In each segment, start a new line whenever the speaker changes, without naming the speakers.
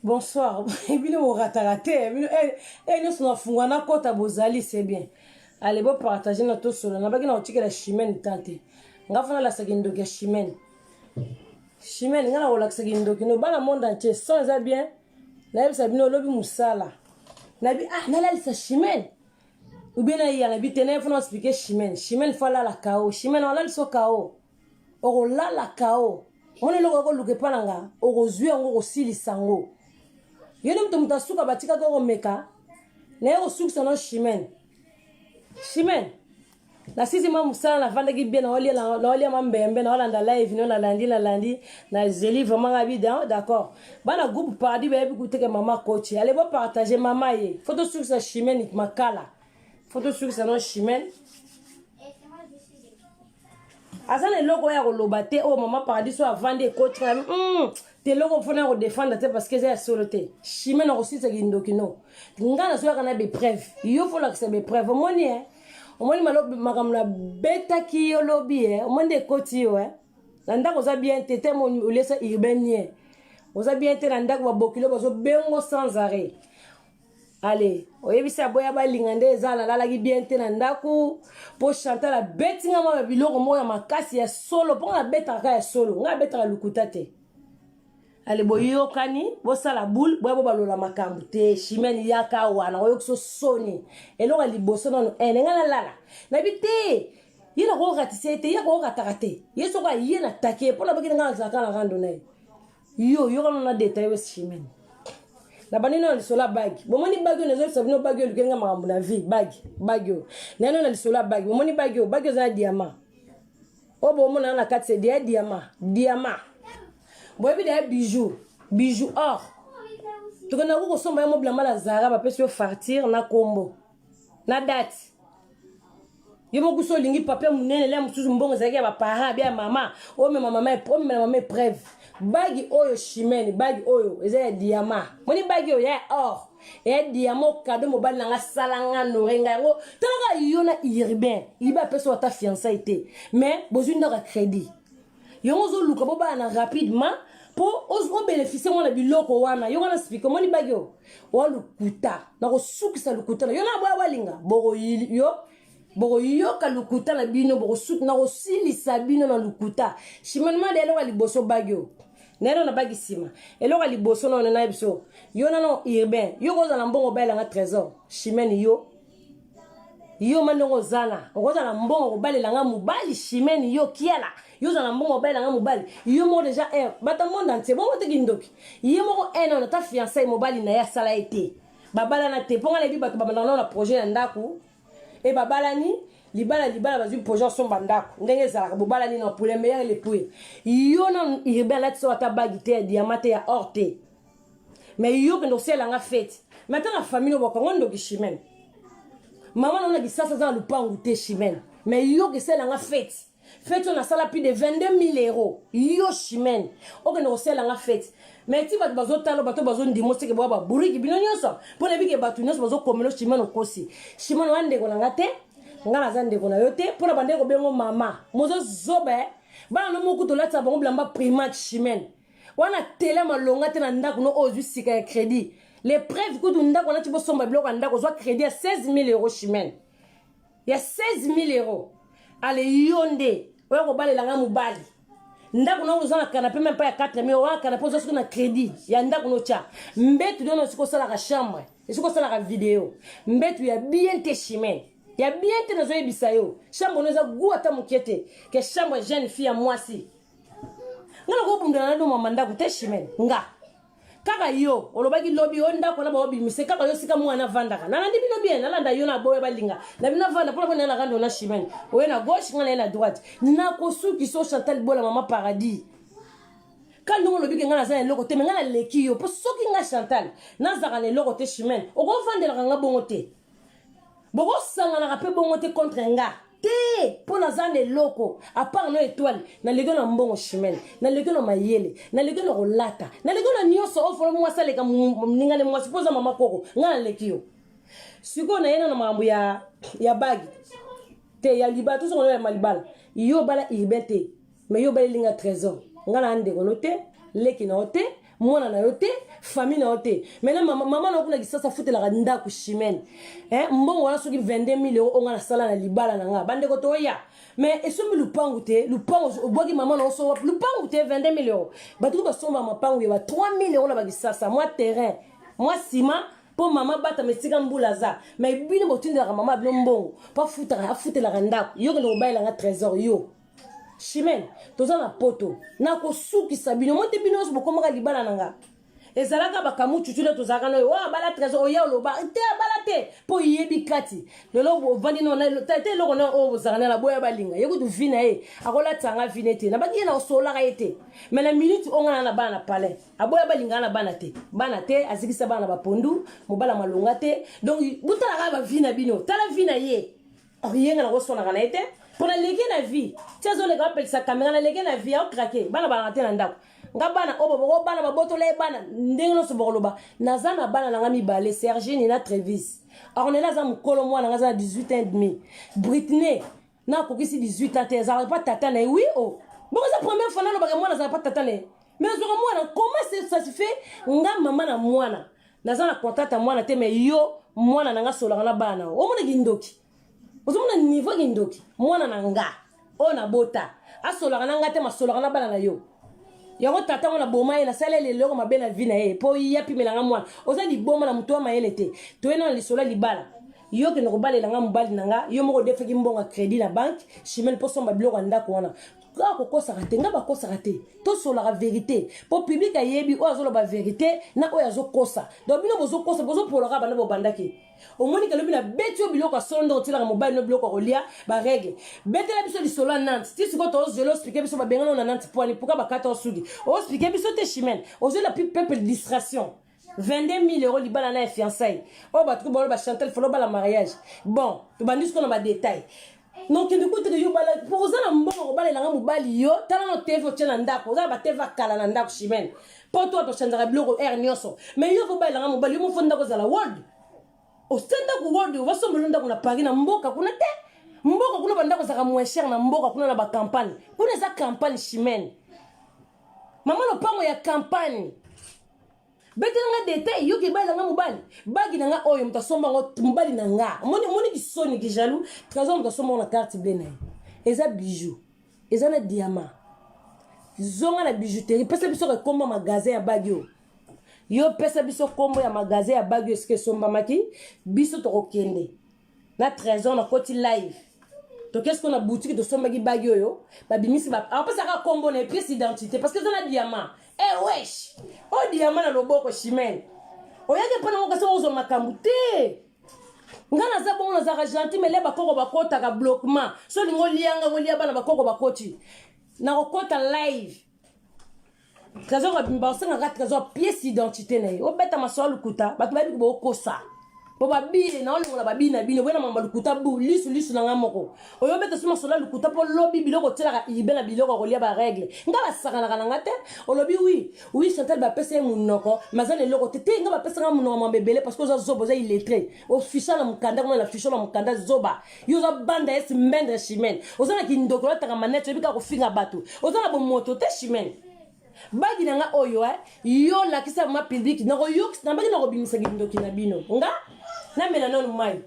Bonsoir. Ebile mo ratarate. Nous sommes fungwana kota bozali c'est bien. Allez bon partager notre solo. Na baki na otike la chimene tante. Nga fana la sakindo ke chimene. Chimene nga na ola sakindo ke no bana monde entier sans ça bien. Na yebisa bino lobi musala. Na bi na la sa chimene. Ou bien na ya na bi tene fana expliquer chimene. Chimene fala la kao. Chimene wala so kao. Oro la kao. On est loko luke pananga. Oro zui ngo osili sango. Yene mtu mtasuka batika ko meka na yo suka no chimene na sisi mamu sana na vanda ki bien na olia mambembe na olanda live no na landi na zeli vraiment abida d'accord bana groupe pardi ba bi kuteke mama coach allez ba partager mama ye photo sur sa chimene makala photo sur sa no chimene azana loko ya kolobate o mama pardi so avande coach te loko fona ko défendre te parce que c'est soloté chimene ko sisa kindokino ngana so kana be preuve yo fola que c'est be preuve moni omoni malobi makamna beta ki yo lobi omonde koti yo nanda ko za bien tete mo lesa urbain oza bien te nanda ko bokilo bazo bengo sans arrêt. Allez, oyebisa boya balingande ezala lala ki bien te nanda ko po chanter la betinga ma biloko mo ya makasi ya solo po na beta ka ya solo nga beta ka lukutate. Allez boyo kani bo sala boule boya bo balola makambu te chimene yaka wana oyo so soni eloko liboso nono enenga na lala na bite yina ko ratise te yako ratarate yeso ka yena take pona bakina nga zakala rando na yo kana na detail we chimene na banino na lisola bag bomoni bag yo nezo sabino bag yo lukenga makambu na vie bag yo neno na lisola bag bomoni bag yo za diamant obo mona na katse dia diamant boyebi da bijou or to kana ko somba ya mobla mala zara ba pesi yo fartir na kombo na date yemo kuso lingi papier munene le mususu mbongo zaki ba parents bia mama o me mama me preuve bagi oyo chimene bagi oyo eza ya diamant moni bagi oyo ya or ya diamant cadeau mobile na salanga no renga yango tanga yona urbain iba peso ata fiançailles mais besoin de crédit yongo zo luka bo bana rapidement pour os bénéficier moi na biloko wana yongo na speak moni bagyo wa lukuta na ko sukisa lukuta yona boya walinga bogo yo ka lukuta na bino bogo suk na ko silisa bino na lukuta chimene ma de eloko liboso bagyo nero na bagisima eloko liboso na biso yona no urbain yo ko za na mbongo bela nga trésor chimene yo mandongo zana okoza na mbongo ko balela nga mubali chimene yo kiela yo za na mbongo balela nga mubali yo mo déjà bata monde entier bongo te kindoki yo mo na ta fiancé mobali na ya sala été babala na te ponga na bi bato babana na projet na ndaku e babala ni libala bazui projet son bandako ndenge za ka babala ni na pour les meilleurs les pouilles yo na irbe la tso ta bagité diamant ya orte mais yo que ndo sela nga fête maintenant la famille bo kongo ki chimene maman on a dit ça dans le pangu te chimene mais yo que c'est la fête on a sala plus de 22 000 euros yo chimene o que no c'est la fête mais ti bazo talo bato bazo ndimo se ke baba buriki bino nyoso pour na bike bato nyoso bazo komelo chimene kosi chimene wande ko nga te ngala zande ko na yo te pour na bande ko bengo mama mozo zobe bana no mokuto latsa bango blamba primat chimene wana tele malonga te na ndako no ozu sika ya crédit les preuves que nous avons dit que nous avons crédit à 16 000 euros chimene. Il y a 16 000 euros. Allez, yonde. On va aller là, mobali. Nous avons un canapé, même pas 4 000 euros. Un canapé, on a crédit. Il y a un canapé. Mbet, tu donnes ce qu'on a la chambre. Et ce qu'on a la vidéo. Mbet, il y a bien tes chimene. Il y a bien tes nazoé bisayo. Chambre, nous avons goût à ta mouquette. Que chambre, jeune fille à moi si. Nous avons un tes chimene. Kaka yo olobaki lobby onda kona ba obi mise kaka yo sika mwana vandaka na ndi bino bien nalanda yo na boya balinga na bino vanda pona pona na rando na chimene oye na gauche ngana na droite na kosuki so Chantal Bola mama paradis quand nous lobi ke ngana za eloko te ngana leki yo po soki nga Chantal na zaka ne eloko te chimene o go vandela nga bongote bogo sanga na rapé bongote contre nga te pour na zane loko à part no étoile na lego na mbongo chimene na lego na mayele na lego na rolata na lego na nyoso ofolo mwa sale ka mninga le mwa suppose mama koko ngana lekio siko na yena na mambo ya bagi te ya libatu so na malibala yo bala ibete mais yo bala linga trésor ngana ande kono te leki na ote mwana na yo te famille na yo te maintenant mama na kuna kisasa futela ndako chimene mbongo wana soki 22 000 € onga na sala na libala na nga bande ko toya mais esombi lupangu te lupangu obwaki mama na oso lupangu te 22 000 €. Batu ba somba mapangu ya 3 000 € na bakisasa moi terrain moi ciment pour maman bata mesika mbula za mais bino botindela mama bino mbongo pa futela ndako yo ke no baila nga trésor yo chimene toza na poto na ko sukisa bino mote bino so bokomaka libala nanga ezalaka bakamu chuchule tozaka no wa bala trésor oya loba te bala te po yebi kati lelo vandi no na te loko na o bozakana la boya balinga yeko tu vina akola tanga vinete na baki na osola ka ete mais na minute onga na bana palais aboya balinga na bana te azikisa bana bapondu mobala malonga te donc butala ka ba vina bino tala vina ye oriyenga na kosona kana ete pour la léguer la vie tiazo le appelle ça caméra la léguer la vie au craquer bana bana te na ndako nga bana obo bana baboto le bana ndengelo so bokoloba nazana bana na ngami balé Serge ni na Trevis alors on est là za mukolo mwana nga za 18 ans et demi Britney na kokisi 18 ans te za pas tata na oui oh bon ça première fois na ba mwana za pas tata na mais zo mwana comment ça se fait nga mama na mwana nazana contact mwana te mais yo mwana na nga sola na bana o mona gindoki ozomona niveau gindoki mwana na nga ona bota asola na nga te masola na bana na yo yango tata ngona boma ye na sala lelo mabe na vie na ye po yapi melanga mwana oza di boma na muto wa mayele te toyena lisola libala yo ke no balela nga mobali nanga yo moko defeki mbonga crédit na banque chimel po somba biloko ndako wana ka ko kosa raté nga ba kosa raté to sola la vérité po public ayebi o azolo ba vérité na o yazo kosa donc bino bozo kosa bozo poloka bana bo bandaki au moins que le bina betio biloko sondo tila ka mobile no biloko kolia ba règle betela biso lisola Nantes ti siko to zelo expliquer biso ba bengano na Nantes pour aller pourquoi ba 14 sugi o expliquer biso te chimel o zelo la peuple distraction 22 000 € libala na fiançailles o ba tout ba chanter folo ba la mariage bon to bandis ko na ba détail donc du coup yo bala pour ça na mbongo bala la mobali yo tala no tefo tena ndako za ba teva kala na ndako chimel po to to chandra biloko nyoso mais yo ko bala la mobali yo mo fonda ko za la world o stenda ku world va so mulunda kuna pagi na mboka kuna te mboka kuna banda ko za moins cher na mboka kuna na ba campagne kuna za campagne chimel mama no pango ya campagne betela nga détail yo ke bala nga mobali bagi na nga oyo mtasomba ngo mobali na nga moni kisoni ki jaloux trésor mtasomba na carte bleue na eza bijou eza na diamant zonga na bijouterie pesa biso ka komba magasin ya bagi yo pesa biso kombo ya magasin ya bagi eske somba maki biso to kokende na trésor na koti live to qu'est-ce qu'on a boutique de somba gi bagi yo ba bimisi ba a pesa ka kombo na pièce d'identité parce que ça na diamant wesh o diamant na loboko chimel oyake pana ngo kasa ozo makambu te ngana za bongo za gentil mais leba koko bakota ka bloquement so lingo lianga ngolia bana bakoko bakoti na kokota live trésor bimba senga ka trésor pièce d'identité na yo beta maso lukuta batu babi ko kosa bo babile na olingo na babina bino bena mamba lukuta bu lisu na ngamoko oyo beta suma sola lukuta po lobi biloko tela ibena biloko ko lia ba règle ngaba sakana kana ngate olobi oui Chantal ba pesa munoko mazane loko tete ngaba pesa ngamunoko mambebele parce que za zobo za illettré official na mukanda kuna la ficho na mukanda zoba yo za banda es mbendre chimel ozana kindoko la taka manete bika ko finga batu ozana bo moto te chimel bagi na nga oyo yo la kisa ma public na ko yo na bagi na ko bimisa kindoki na bino nga na mena non mai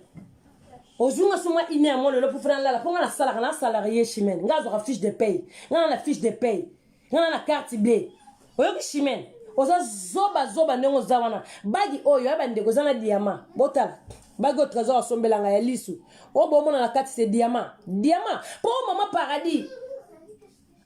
ozunga suma ine amolo le pour faire la ponga la sala kana salarié chimel nga zo fiche de paye nga na fiche de paye nga na carte bleue oyo ki chimel oza zoba ndongo zawana bagi oyo abande ko zana diamant botala bagi au trésor sombelanga ya lisu o bomona na carte c'est diamant po mama paradis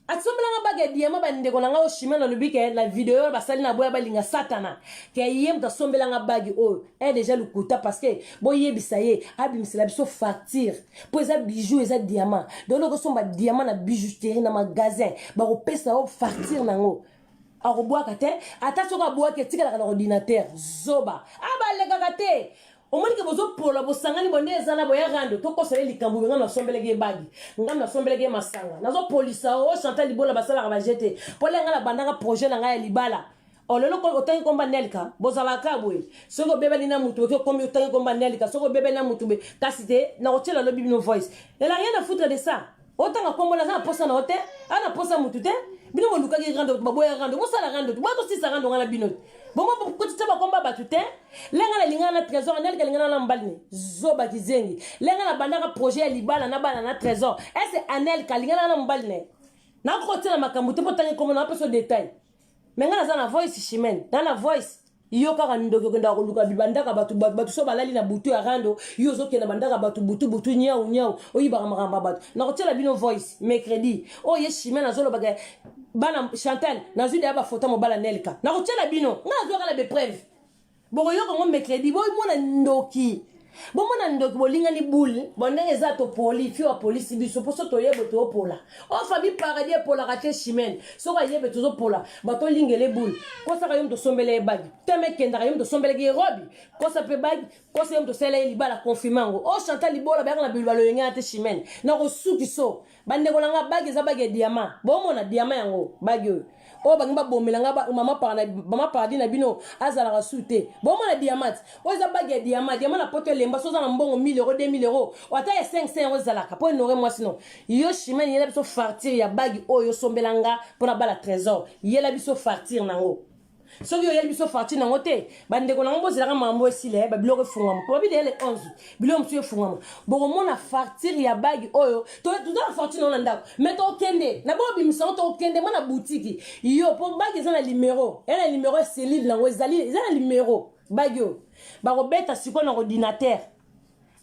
atsombelanga bagi diamant bande ko nanga o chimel na lubike la vidéo basali na boya balinga satana ke yem ta sombelanga bagi oyo déjà le kuta parce que boye bisaye abimisela biso facture po eza bijou eza diamant donc loko somba diamant na bijouterie na magasin ba ko pesa o facture nango akobwaka te ata soka bwaka etikala na ordinateur zoba abaleka te omoni ke bozo pola bosangani bonde ezala boya rando to kosele likambu nga na sombelege bagi nga na sombelege masanga nazo polisa o Chantal libola basala ba jete pola nga la bandanga projet na nga ya libala olelo ko otangi komba nelka bozala kabwe soko bebe na mutu ko kombi otangi komba nelka soko bebe na mutu be kasite na otela lobi no voice elle a rien à foutre de ça Autant à comme la posa na hotel, ana posa mutute, bino mo luka ki rando, baboya rando, mo sala rando, ba to si sa rando ngala binot. Bon mo ko tsa ba komba batute, lenga la linga na trésor, nel ka linga na mbalni, zoba kizengi. Lenga na bandaka projet libala na bana na trésor. Est-ce anel ka linga na mbalne? Na ko tsa na makambu te potangi comme na peso détail. Menga na za na voice chimene, na voice yo kaka ndoki kwenda kuluka bibandaka batu so balali na butu ya rando yo zo kena bandaka batu butu nyau oyibaka makamba batu na kotela bino voice mercredi o ye chimene azolo baga bana Chantal na zudi aba photo mobala Nelka na kotela bino nga zo kala be preuve boko yo ko mercredi boy mona ndoki bon mona ndoki bolinga ni boule bondenge za to poli fi wa police biso poso to yebo to pola o famille paradis pola kate chimene so ka yebe to zo pola bato lingele boule ko sa ka yom to sombele bagi teme kenda ka yom to sombele ki robi ko sa pe bagi ko sa yom to sele libala confimango o Chantal libola ba na bilbalo yenga te chimene na ko suki so bande ko nga bagi za bagi diamant bon mona diamant yango bagi o bangi ba bomela nga mama paradis na bino azala ka sute bon mona diamant o za bagi diamant na poto lemba so za na mbongo 1000 euros 2000 euros wata ya 500 euros zalaka po inore moi sinon yo chimene yela biso fartir ya bagi oyo sombelanga pona bala trésor yela biso fartir nango so yo yela biso fartir nango te bande ko nango zela ka mambo esile ba biloko fungama po bi dele 11 biloko mtu fungama boko mona fartir ya bagi oyo to na fartir non ndako mais to kende na bo bi miso to kende mana boutique yo po bagi za na numéro ela numéro cellule nango ezali za na numéro bagi yo ba robeta siko na ordinateur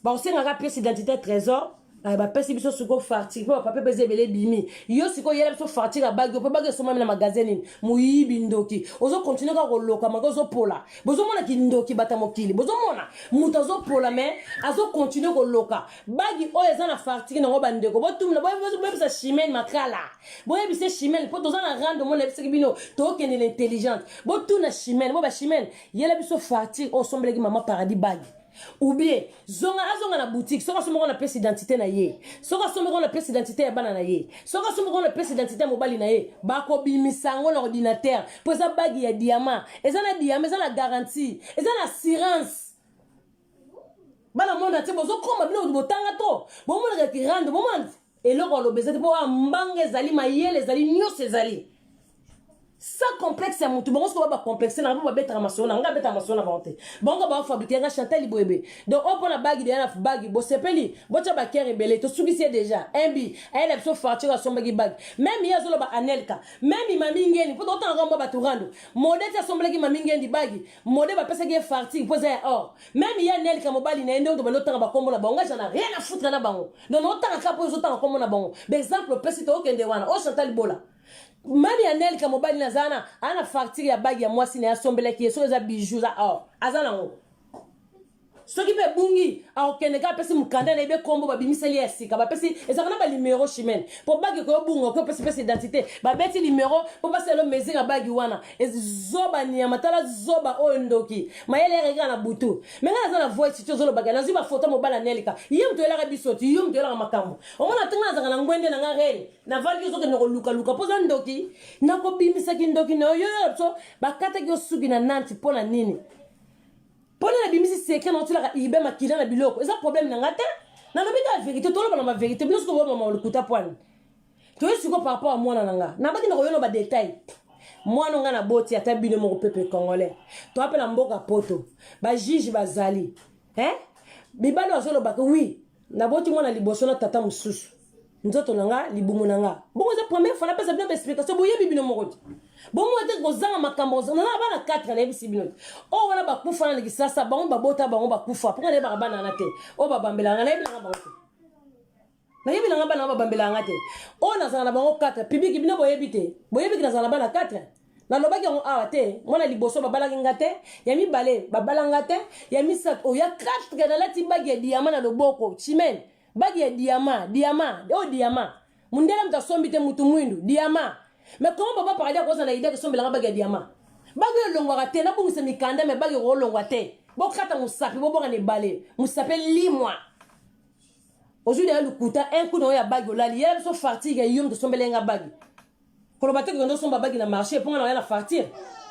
ba osenga ka pièce d'identité trésor ba pesi biso siko farti po papa pese bele bimi yo siko yela biso farti ka bagi po bagi soma na magazine muyibi ndoki ozo continuer ka koloka magozo pola bozo mona ki ndoki bata mokili bozo mona muta zo pola mais azo continuer koloka bagi o eza na farti na ngo bandeko botumna bo bisa chimene makala bo bisa chimene po toza na rando mona bisa bino to kene l'intelligente bo tuna chimene bo ba chimene yela biso farti o sombele ki mama paradis bagi ou bien azonga na boutique soka somo na pièce d'identité na ye soka somo na pièce d'identité ya bana na ye soka somo na pièce d'identité mobali na ye bako bimisango na ordinateur po za bagi ya diamant eza na diamant eza na garantie eza na assurance bana monde te bozo koma bino botanga to bo mona ki rando bo mona eloko lo bezete po mbanga ezali mayele ezali nyose ezali ça complexe à mon tout bon ce qu'on va complexer na ba betra masona nga betra masona bonte bonga ba fabriquer nga Chantal Ibwebe donc on prend la bague de la bague bo sepeli bo cha ba kere belé to subissé déjà un bi elle a so fartir son bague bague même ya zolo ba Anelka même mami ngeni pour autant ngomba ba turando modé ta son bague mami ngeni bague modé ba pesa ge fartir poser or même ya Anelka mobali na ndo ba lotanga ba kombo na bonga j'en a rien à foutre na bango donc autant ka po autant kombo na bango exemple pesi to okende wana o Chantal Bola mami Anelka mobali na zana ana facture ya bagi ya mwasi na ya sombele ki so eza bijoux za or azana ngo so ki be bungi a okende ka pesi mukanda na ebe kombo ba bimiseli ya sika ba pesi ezaka na ba numéro chimene po bagi ko bunga ko pesi identité ba beti numéro po pasi lo mesure bagi wana zoba ni matala zoba o ndoki mayele rega na butu menga na zana voice tu zolo baga na ziba photo mobala Anelka yim to ela bisoti yim to ela makambo o mona tanga zaka na ngwende na ngare na vali zo ke no luka poza ndoki na ko bimisa ki ndoki no yo so bakata ki osugi na nanti pona nini pona na bimisi secret na tula ibe makila na biloko eza problème na ngata na lobi ka vérité to lo ba vérité biso ko ba mama lukuta poani to yesiko par rapport à moi na baki na ko yo no ba détail moi no nga na boti ata bino mo pepe congolais to appela mboka poto ba juge bazali bibalo azolo ba oui na boti mwana liboso na tata mususu nzoto nanga libumu nanga bongo za première fois na pesa bien explication boye bibino mokoti bongo te kozanga makambo na bana 4 na bisi bino o wana ba kufa na likisasa bango babota bango ba kufa pour ne ba bana na te o ba bambela na yebi na bango na yebi na bana ba bambela ngate o na zana bango 4 public bino boye bite boye biki na zana bana 4 na lobaki on awa te mwana liboso babala ngate ya mibale babala ngate ya misat o ya 4 na lati bagi ya diamant na loboko chimene bagi ya diamant o diamant mundela mtasombi te mutu mwindu diamant mais comment papa parler ko na idée que sombi la bagi ya diamant bagi longwa te na bungisa mikanda me bagi ro longwa te bo kata musapi bo bonga ne balé musape limwa aujourd'hui le kuta un coup no ya bagi olali ya so fatigue yum de sombelenga bagi ko lo batte ko ndo somba bagi na marché pour na ya la fartir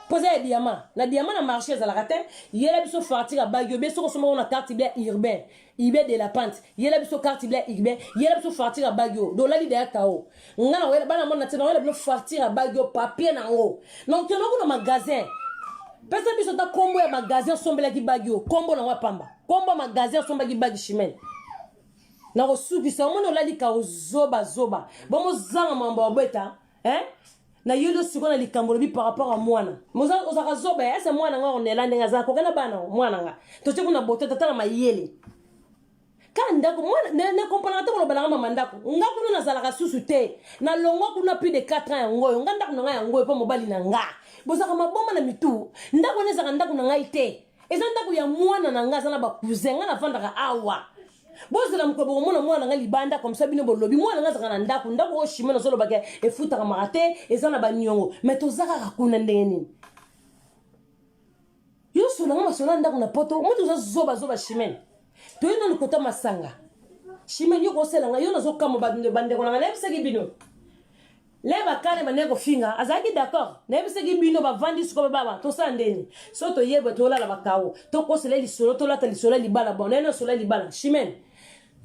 Posez un diamant. Le diamant a marché à la raté. Il y a la partir à Bagyo. Il y a la carte urbaine. Il y a de la pente. Il y a la carte urbaine. Il y a la partir à Bagyo. Donc là, il y a KO. On a la partir à Bagyo. Papier en haut. Donc, il y a un magasin. Personne ne peut combo un magasin sombre qui Bagyo. Combo na wapamba. Combo magasin sombre qui Bagyo chimène. Na rosuki sa on a dit KO zoba. Bon, moi, zang mambo beta. Hein? Na yelo sikona likambolo bi par rapport à mwana moza ozaka zoba ese mwana nga onela ndenga za ko kana bana mwana nga to tse kuna bote tata mayele kanda ko mwana ne comprendre ta ko balanga mamandako nga kuna na zalaka susu te na longo kuna plus de 4 ans ngoyo nga ndako nga ngoyo pa mobali na nga bozaka maboma na mitu ndako ne zaka ndako na nga ite eza ndako ya mwana na nga za na ba cousin nga na vandaka awa bozela mkobo mona mwana nga libanda comme ça bino bolobi mwana nga zaka na ndako o shime na solo bake e futa ka marate eza na banyongo mais to zaka ka kuna ndeni yo solo nga solo ndako na poto mo to zoba shime to ino nkota masanga shime yo ko sela nga yo na zoka mo bande ko nga lebisa ki bino leba kane banego finga azaki d'accord nebisa ki bino ba vandi siko baba to sa ndeni so to yebo to la bakawo to ko sele lisolo to lata lisolo libala boneno solo libala shime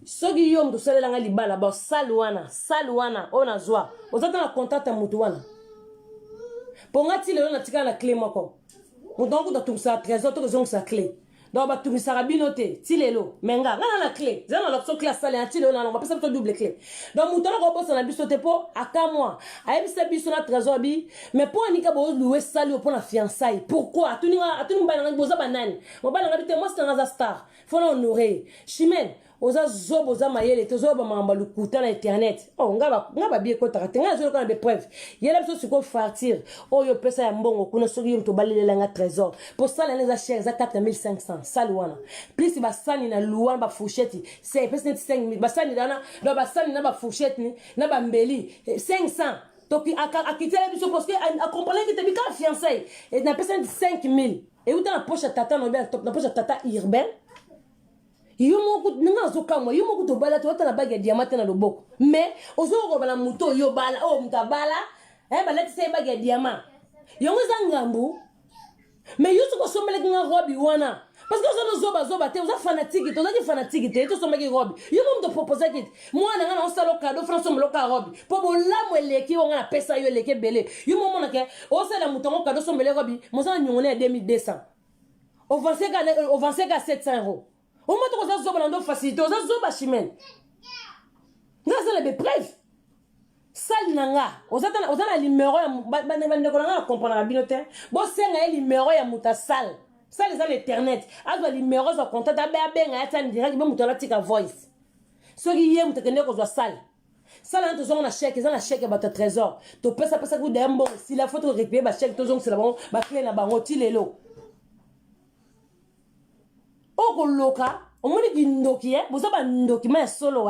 soki yo mtu salela nga libala ba saluana ona zwa ozata na contact mutu wana pongati lelo na tika na clé moko mutongo to tumsa trésor to zonga sa clé donc ba tumisa rabino te tilelo menga ngana na clé zana la so classe sale anti lelo na ba pesa to double clé donc mutongo ko bossa na biso te po aka moi ayebisa biso na trésor bi mais pour anika bo louer sali pour la fiançailles pourquoi atuni mbana boza banani mobala ngabite moi c'est un star faut l'honorer chimène oza zobo oza mayele te zoba mamba lukuta na internet oh ngaba bie ko takate nga zo kana de preuve yela biso siko fartir oyo pesa ya mbongo kuna soki yo to balelela nga trésor pour ça les achers za 4500 salwana plus ba sani na luwa ba fourchette c'est pesa 5000 ba sani dana do ba sani na ba fourchette ni na ba mbeli 500 donc akitela biso parce que a comprendre que te bika fiancé et na pesa 5000 et où dans la poche tata no bien top na poche tata urbaine yo moko nga zokamwa yo moko to bala to tala bague diamant na loboko mais ozo ko bala muto yo bala o mtabala bala tse bague diamant yo ngoza ngambu mais yo ko somele nga robi wana parce que ozo zoba te oza fanatique to somele robi yo mo to proposer kit moi na nga na salo cadeau français mo loka robi po bolamo eleki o nga na pesa yo eleki belé yo mo mona ke o sala mutongo cadeau somele robi mo za nyongone 2200 o 25 à 700 euros. Au moins, tu as zoba dans facilité, tu as zoba chimène. Nga za le preuve. Sal nanga, ozata na numéro ya bande ko nga comprendre binote. Bo senga numéro ya muta sal. Sal za l'internet. Azwa numéro za contact abenga ya tan direct be mutala tika voice. Soki ye mutekene ko zwa sal. Sal na to zonga na chèque, za na chèque ba ta trésor. To pesa ku dembo, si la photo récupérer ba chèque to zonga c'est la bon, ba clé na bango tilelo. Oko loka omoni kindoki boza ba ndoki ma solo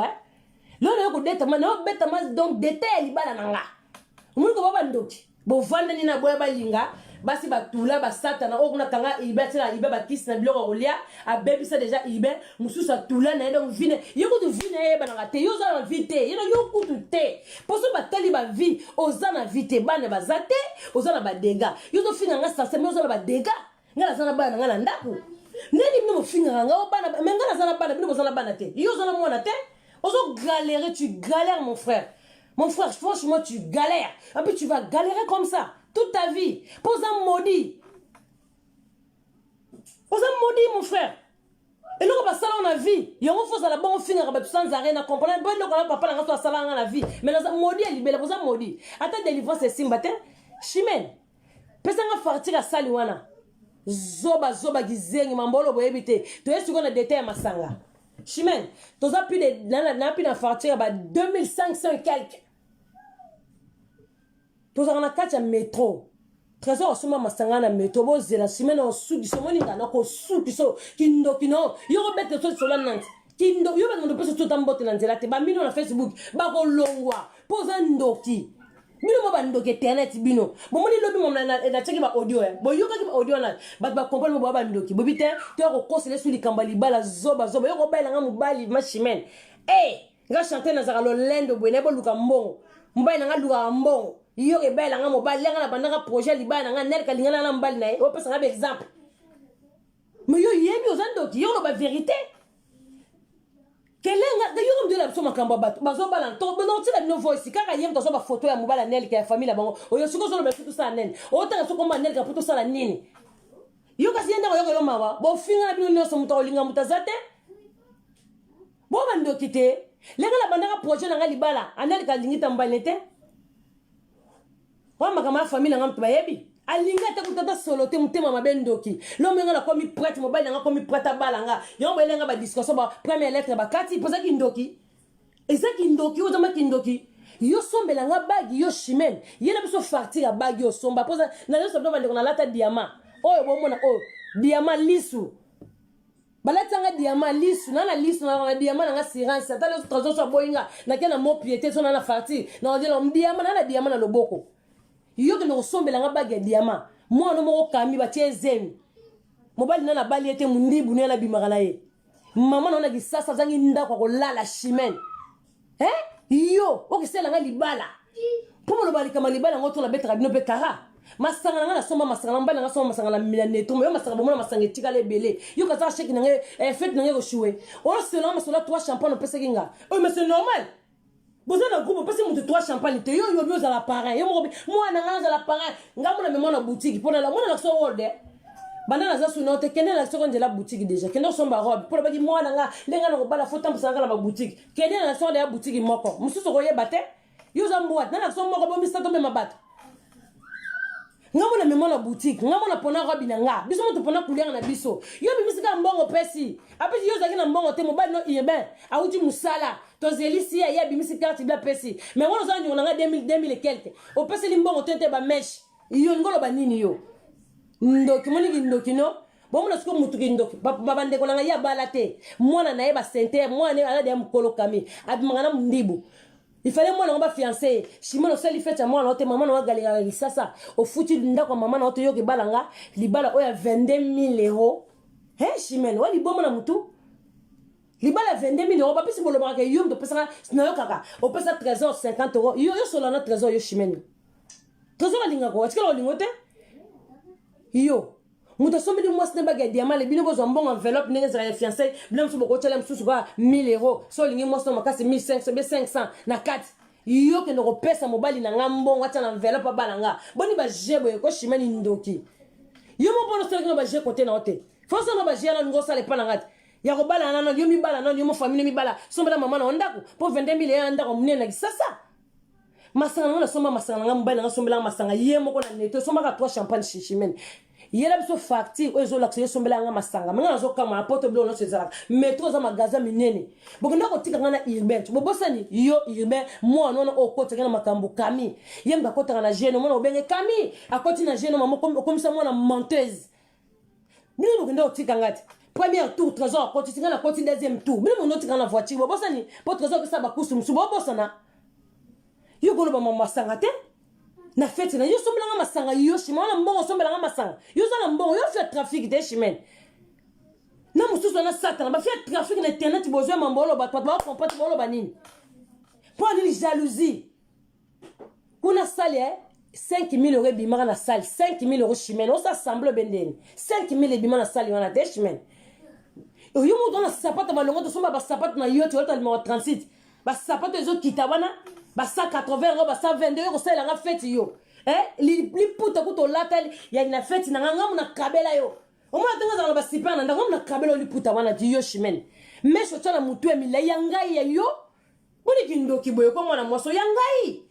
lolo yoko deta ma no beta ma donc détail libala nanga omoni ko ba ndoki bo vanda ni na boya balinga basi batula basata na okuna kanga ibetela ibe bakisi na biloko olia abebisa déjà ibe mususa tula na donc vine yoko tu vine ba na te yoza na vite yoko tu te poso batali ba vie oza na vite bana bazate oza na ba dégâts yozo finga nga sasa mais oza na ba dégâts ngala sana bana ngala ndako neni bino mofinga nga bana menga na zana bana bino bozana bana te yo zana mwana te ozo galérer tu galères mon frère franchement tu galères et puis tu vas galérer comme ça toute ta vie pose un maudit mon frère et nous va salon la vie yo on faut ça la bon finir ba sans arrêt na comprendre bon le papa na to sala la vie mais na maudit libérer pose un maudit attends délivrance c'est simbatin chimène pesa nga fartir à saliwana zoba gizengi mambolo boyebite to yesu kona détail masanga chimène toza plus de na plus na facture ba 2500 et quelques toza na kacha métro trésor suma masanga na métro bozela chimène o suki so moninga na ko suki so kindo yo bete so sola nanti kindo yo ba ndo peso to tambote na nzela te ba mino na Facebook ba ko longwa poza ndoki bino mo bandoke internet bino bomoni lobi mo na cheki ba audio bo yoka ki audio na ba comprendre mo ba bandoki bobite to ko kosele suli kambali bala zoba yo ko bala nga mobali ma chimène nga chanter na zaka lo lendo bwene bo luka mbongo mobali nga luka mbongo yo ke bela nga mobali lenga na bandanga projet libala nga nel kalingana na mbali na ye o pesa nga ba exemple mais yo yebi ozandoki yo ba vérité kelenga de yo mdela biso makambo bato bazo bala to bono tila no voice kaka yem to so ba photo ya mobala nel ka famille bango o yo siko so ba futu sa nen o tanga so komba nel ka puto sala nini yo kasi yenda ko yo mawa bo finga na bino nyonso muta olinga mutazate bo bandoki te lenga la bandanga projet na nga libala anel ka lingita mbali te wa makama famille nga mtu bayebi alinga ta kutata solo te mutema mabendoki lo menga na komi prêtre mobile nga komi prêtre balanga yo belenga ba discussion ba première lettre ba kati poza kindoki ezaki ndoki o zama kindoki yo sombela nga bagi yo chimene yena biso farti ya bagi yo somba poza na yo sabdo bande na lata diamant oyo bomona o diamant lisu balata nga diamant lisu na lisu na diamant nga sirance ata le trésor so boyinga na kena mo piété so na farti na odela diamant na diamant na loboko yo ke no sombela nga bagi ya diamant mo no mo kami ba tiezemi mobali na bali ete mundibu ne na bimagala ye mama na gisasa zangi ndako ko lala chimene yo okisela nga libala pomo lo bali kama libala ngoto na betra bino bekara masanga nga na soma masanga mbala nga soma masanga la milaneto yo masanga bomona masanga tika le belé yo kaza cheki na fête na ngo choué o selo masola 3 champagne pesa kinga oh mais c'est normal vous êtes un groupe parce que vous 3 champagne te yo yo za la parrain yo moi na nga za la parrain ngamona me mona boutique pona la mona na so world banana za sunote kende na so konje la boutique déjà kende so mba robe pour bagi moi na nga lenga na ko bala fota mpusanga la boutique kende na so la boutique moko mususu ko yebate yo za mbwa na so moko bo misato me mabata ngamona me mona boutique ngamona pona robe na nga biso moto pona kulianga na biso yo bimisika mbongo pesi apesi yo zaki na mbongo te mobali no yeben auti musala to zelisi ya bimisika carte bla pesi mais ngolo za nyona nga 2000 et quelque o pesi limbongo tete ba mesh yo ngolo ba nini yo ndoki moni ndoki no bomona siko mutu ndoki babande ko langa ya balate mwana na yeba center mwana ala de mkolo kami abimangana mundibu il fallait moi na fiancé shimono sali feta mwana ote mama na galinga risasa o futi ndako mama na ote yoke balanga libala oya 22000 euros shimene wali bomona mutu libala 22000 euros bapisi bolo baraka yom to pesa na yokaka o pesa trésor 50 euros yo solo na trésor yo shimene trésor alinga ko atikala olingote yo muta sombeli mwasi neba diamant le bino bozo mbongo enveloppe nenge za fiancé blam so boko tela msusu kwa 1000 euros so lingi mwasi makasi 1500 be 500 na 4 yo ke ndoko pesa mobali na ngambongo acha na enveloppe balanga boni ba jebo ko shimani ndoki yo mo bono sele ba je côté na hote fosa no ba je na ngosa le pana ngati ya ko bala na no yo mi bala no yo mo famille mi bala sombela mama na ndako po 22000 ya ndako munene na sasa masanga na soma masanga ngamba na sombela masanga yemo ko na neto soma ka 3 champagne chichimene yela biso facture ozo lakse sombela nga masanga menga zo kama apoto blo no sezala metro za magasin minene bokenda ko tika ngana urbain bobosani yo urbain moi non o kota ngana makambo kami yemba kota na jeune mona obenge kami akoti na jeune mama comme ça mona menteuse mino bokenda o tika ngati premier tour trésor akoti tika na koti deuxième tour mino mono tika na voiture bobosani po trésor ke sa bakusu msu bobosana yo golo ba mama masanga te na fête na yo sombela nga masanga yo shimana mbongo sombela nga masanga yo zana mbongo yo fait trafic de chimene na mususu na satana ba fait trafic na internet bozo mambolo ba comprendre bolo banini pour ni jalousie kuna salle 5000 euros bimara na salle 5000 euros chimene on s'assemble bendeni 5000 bimara na salle wana de chimene yo mo dona sapata balongo to somba ba sapata na yo to numéro 38 ba sapata ezo kitawana ba 180 euros ba 122 euros ça la fête yo li puta kuto latal ya na fête na ngam na kabela yo o mo tanga za ba sipa na ngam na kabela li puta wana di yo chimene mais so tana mutu emila yangai ya yo boni kindoki boyo ko mwana moso yangai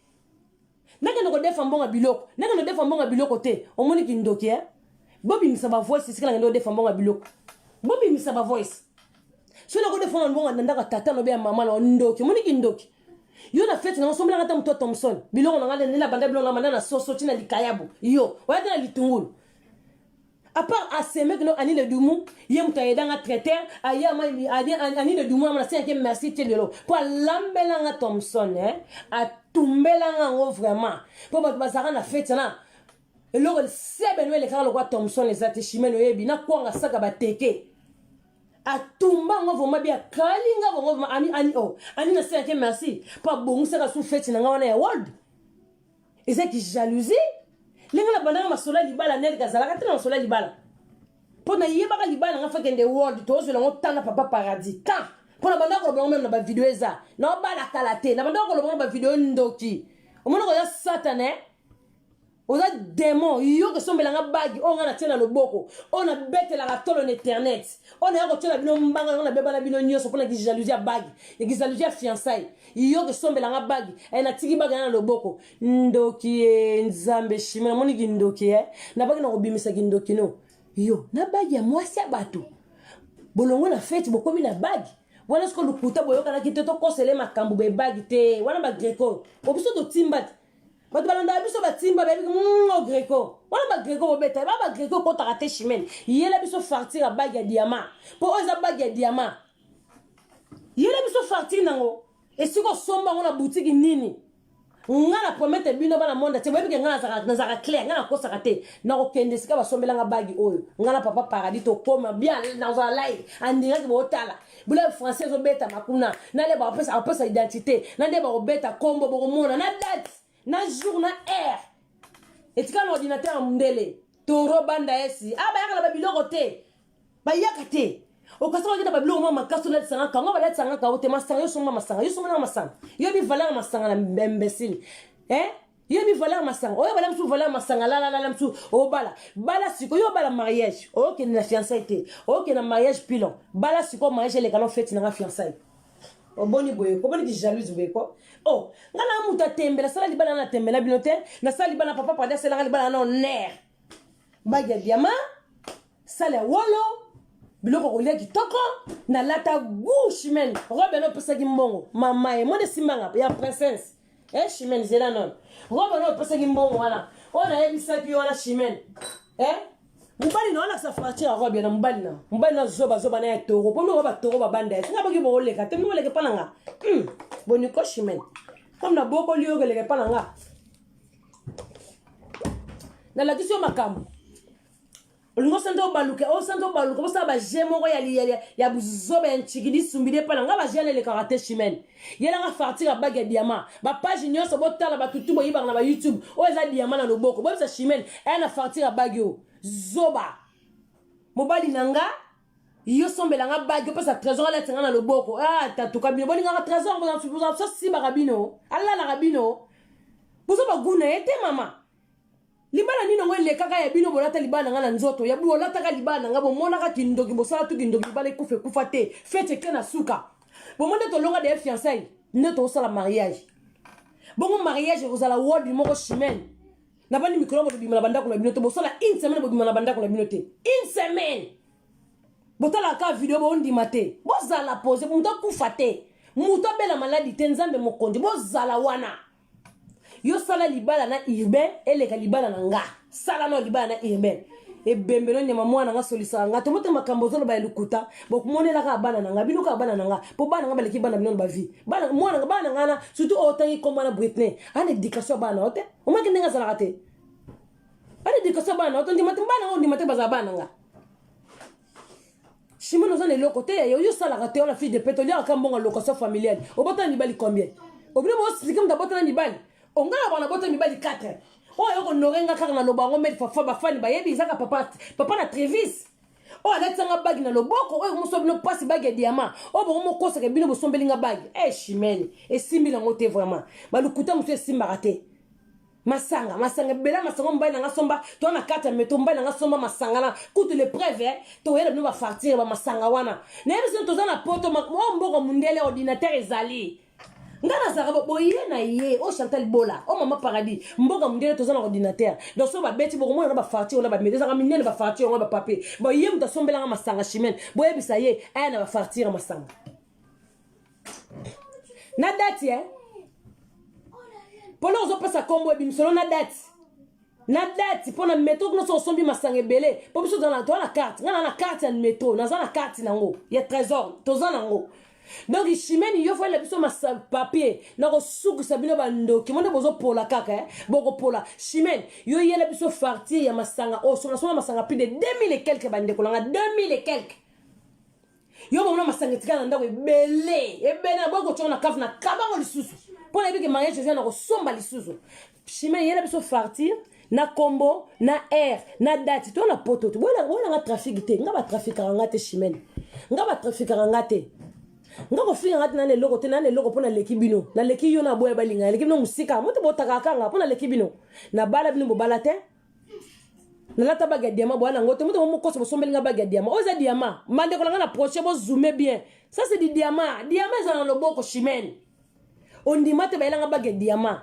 naka no defa mbonga biloko naka no defa mbonga biloko te o moni kindoki bobi misaba voice sikala ndo defa mbonga biloko bobi misaba voice so na ko defa mbonga ndaka tata no be mama no ndoki moni kindoki yo na fête na sombela ngata mto Thompson bilongo na ngale nila banda bilongo na mandana soso tina likayabu yo waya na litungulu à part aseme que no ani le dumu yem ta yedanga traiteur aya ma ani le dumu amana c'est que merci telelo pour lambela nga Thompson a tumbela nga ngo vraiment pour bazaka na fête na eloko sebe no le kala kwa Thompson les atishimeno yebi na kwanga saka bateke atumba ngo voma bia kalinga ngo ani na seke merci pa bongo seka sou fête na ngwana ya world eza ki jalousie lenga la bandanga masola libala nel kazalaka te na masola libala pona yebaka libala nga fakende world tozela ngo tana papa paradis quand pona bandako lo même na ba vidéo eza na bala kala te na bandako lo ba vidéo ndoki omona ko ya satane oza démon yo ke sombelanga bagi o nga na tena loboko on a bête la tolo en internet on a ko tena bino mbanga na beba na bino nyoso pona ki jalousie ya bagi ya ki jalousie ya fiançailles yo ke sombelanga bagi na tiki bagi na loboko ndoki nzambe shima na moni ki ndoki na bagi na kobimisa ki ndoki no yo na bagi ya mwasi ya bato bolongo na fête bokomi na bagi wana sko lukuta boyoka na kite to kosele makambu be bagi te wana ba greco obiso to timbat bato balanda biso batimba bebi o greco wana ba greco bobeta ba greco ko takate chimene yela biso fartir a bagi ya diamant po oza bagi ya diamant yela biso fartir nango esiko somba ngona boutique nini ngana promete bino bana monde te bebi ke ngana nazaka clair ngana ko sakate na ko kende sika basombela nga bagi oyo ngana papa paradis to koma bien dans un live andinga ki botala bula français zo beta makuna na le ba pesa identité na le ba beta kombo bo mona na date na jour na heure etika l'ordinateur mundele toro banda esi ba yaka la biloko te ba yaka te o kasanga kita ba biloko mama kaso la tsanga kango ba la tsanga ka o te masanga yo soma na masanga yo bi valeur masanga na imbécile yo bi valeur masanga o bala msu valeur masanga la msu o bala siko yo bala mariage o ke na fiançailles te o ke na mariage pilon bala siko mariage le kalo fête na fiançailles o boni boye ko boni ki jalouse boye ko oh ngana muta tembela sala libala na tembela binote na sala libala papa pada sala libala na ner bagia diamant sala wolo biloko ko leki toko na lata chimene robe no pesa ki mbongo mama e mo de simanga ya princesse chimene zela non robe no pesa ki mbongo wana ona ebisa ki wana chimene mubali na wana sa fracture a robe na mubali na zoba na toro po no ba toro ba banda singa baki bo leka te mo leke pananga boni ko chimene comme na boko liyo ke leke pananga na la kisio makambo olingo santo baluka bo sa ba jemo ko ya buzoba ya nchikidi sumbide pananga ba jene le karaté chimene yela nga fartir a bague diamant ba page nyonso bo tala ba tutu bo yiba na ba YouTube o eza diamant na loboko bo sa chimene na fartir a bague o zoba mobali nanga yo sombela nga bagi pesa trésor la tanga na loboko tatuka bino boni nga trésor bo so si barabino alla la rabino bo so ba guna ete mama libana nino ngwe le kaka ya bino bolata libana nga na nzoto ya bu olata ka libana nga bo mona ka kindoki bo sala tu kindoki libala kufa te fete kana suka bo monde to longa de fiançailles ne to sala mariage bongo mariage ko sala word moko chimene na bani mikro mo bimala bandako na binote bo sala une semaine bo bimala bandako na binote une semaine botala ka video bo ndima te bo zala pose muto kufa te muto bela maladi te nzambe mokondi bo zala wana yo sala libala na urbain eleka libala na nga sala no libala na urbain ebembelo nyama mwana nga solisa nga to mote makambo zolo ba lukuta bo kumonela ka bana na nga bino ka bana na nga po bana nga baleki bana bino ba vie bana mwana nga bana nga na surtout otangi comme na Britney ana éducation bana ote o ma kendenga sala kate ana éducation bana ote ndimate bana ngo ndimate baza bana nga chimeno zane le côté yo sala kate on la fille de pétrolière ka mbonga location familiale o bota ni bali combien o bino mo expliquer mta bota ni bali ongala bana bota ni bali 4 oyo ko norenga kaka na lobango met fa bafani bayebi izaka papa na Trevis o aletsanga bagi na loboko oyo moso bino pasi bagi ya diamant o bongo mokosa ke bino bosombelinga bagi chimene esimbi nango te vraiment balukuta moso esimbaka te masanga bela masanga mbai na nga somba to na kata meto mbai na nga somba masanga na kutu le preuve to yela bino ba fartir ba masanga wana na yebi to zana poto mboko mundele ordinateur ezali ngana saka boye na ye o Chantal Bola o mama paradis mboka mundele tozana ordinateur donc so ba beti boko mona ba farti ona ba mede saka minene ba farti ona ba papier bo ye muta sombela nga masanga chimene boye bisa ye na ba farti masanga na date pona ozo pesa kombo e bimsolo na date pona metro no so sombi masanga ebele po biso dans la carte ngana na carte ya metro na zana carte nango ya trésor tozana nango donc chimene yo fa la biso masa papier na ko suku sabino bando ki monde bozo pola kaka boko pola chimene yo yela biso farti ya masanga so na masanga plus de 2000 et quelques bande ko nga 2000 et quelques yo mona masanga tika na ndako ebele na boko tona kaf na kabango lisusu Pour la vie que mariage, je viens de somba les sous. Chimène, il y a des fartir. Na combo, na air, na date. Tu as la poto. Voilà, trafic. Tu as trafic à ngate chimène. Nga trafic à ngate. Nga ko fi ngate na le logo te na le logo pona lekibino. Na lekiyo na boya balinga. Lekibino musika. Moto botaka kanga pona lekibino. Na bala bino bobalate. Na lata baga diamant boana ngote moto mo koso bosombeli nga baga diamant. Oza diamant. Mande ko nga na proche bo zoomer bien. Ça c'est du diamant. Diamant za na loboko chimène. On dit mate ba nga baga diamant.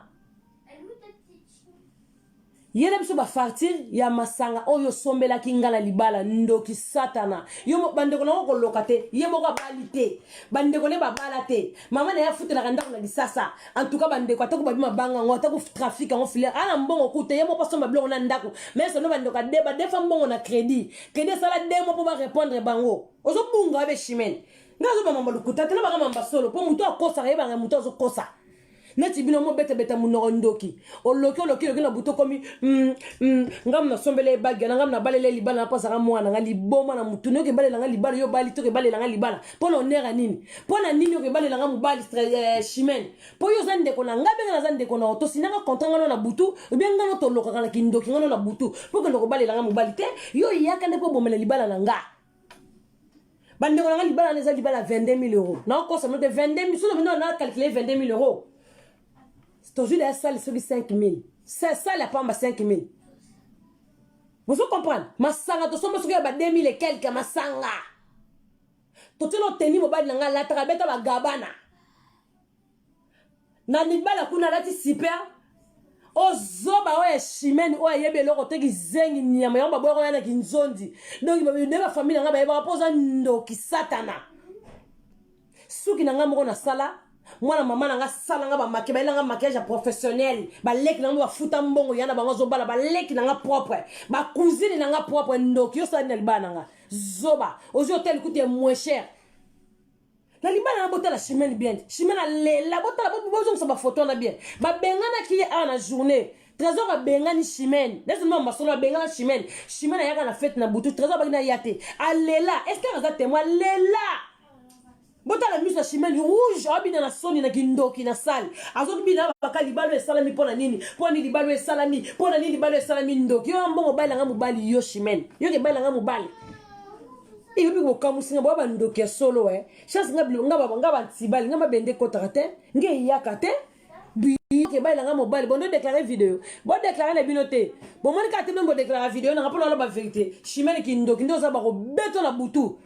Yele biso ba fartir ya masanga oyo sombela kingala libala ndoki satana yo bandeko na ko lokate yemo ka balite bandeko ne ba balate mama na ya futela kanda na disasa en tout cas bandeko atako ba bima banga ngota ko trafic en filer ala mbongo kute yemo pa somba blongo na ndako mais no bandeko deba defa mbongo na crédit sala demo pour ba répondre bango ozo bunga be chimene ngazo ba mama lukuta tena ba mama solo po muto akosa yeba nga muto azo kosa neti bino mo bete munoko ndoki oloki na buto komi ngam na sombele bagya ngam na balele libala na pasaka mwana nga liboma na mutu noke balela nga libala yo bali to ke balela nga libala pona onera nini pona nini yo ke balela nga mubali chimene po yo zande ko na ngabe nga zande ko na oto sinanga kontanga na butu benga no to loka kana kindoki ngano na butu po ke ndoko balela nga mubali te yo yaka ne po bomela libala na nga bande ko nga libala neza libala 22 000 euros na ko ça me de 22 000 so no na calculer 22 000 euros. Toujours la salle sur 5 000. C'est ça la pamba 5 000. Vous comprenez? Masanga, tu sommes sur 2 000 et quelques masanga. Tu te l'as tenu au bas de la trabette à la gabana. Nanibala kuna lati super. O zoba o chimene o yebe loko te gizengi nyama yamba boyo yana kinzondi. Donc il y a famille nga ba ba poza ndoki satana. Suki nga moko na sala. Moi maman nga sala nga ba maquillage nga maquillage professionnel ba lek nga ba futa mbongo yana ba ngozo bala ba lek nga propre ba cousine nga propre ndoki yo sa nelbana nga zoba aux hôtels coûte moins cher la libana na bota la chimene bien chimene la bota la bota ça ba photo na bien ba bengana ki a na journée trésor ba bengani chimene laisse-moi ma solo bengana chimene yaka na fête na butu trésor ba na yate alela est-ce que ça témoin lela bota la mise la chimene rouge abina na soni na kindoki na sale azoki bina baka libalo salami pona nini pona libalo salami pona nini libalo salami ndoki yo mbongo bala nga mubali yo chimene yo ke bala nga mubali e yobi ko kamusinga bo ba ndoki solo chance nga ba tibali nga bende kotaka te nge yaka te bi ke bala nga mubali bon déclarer vidéo bon déclarer na binote bon moni ka te bo déclarer vidéo na rapolo ba vérité chimene kindoki ndo za ba ko beto na butu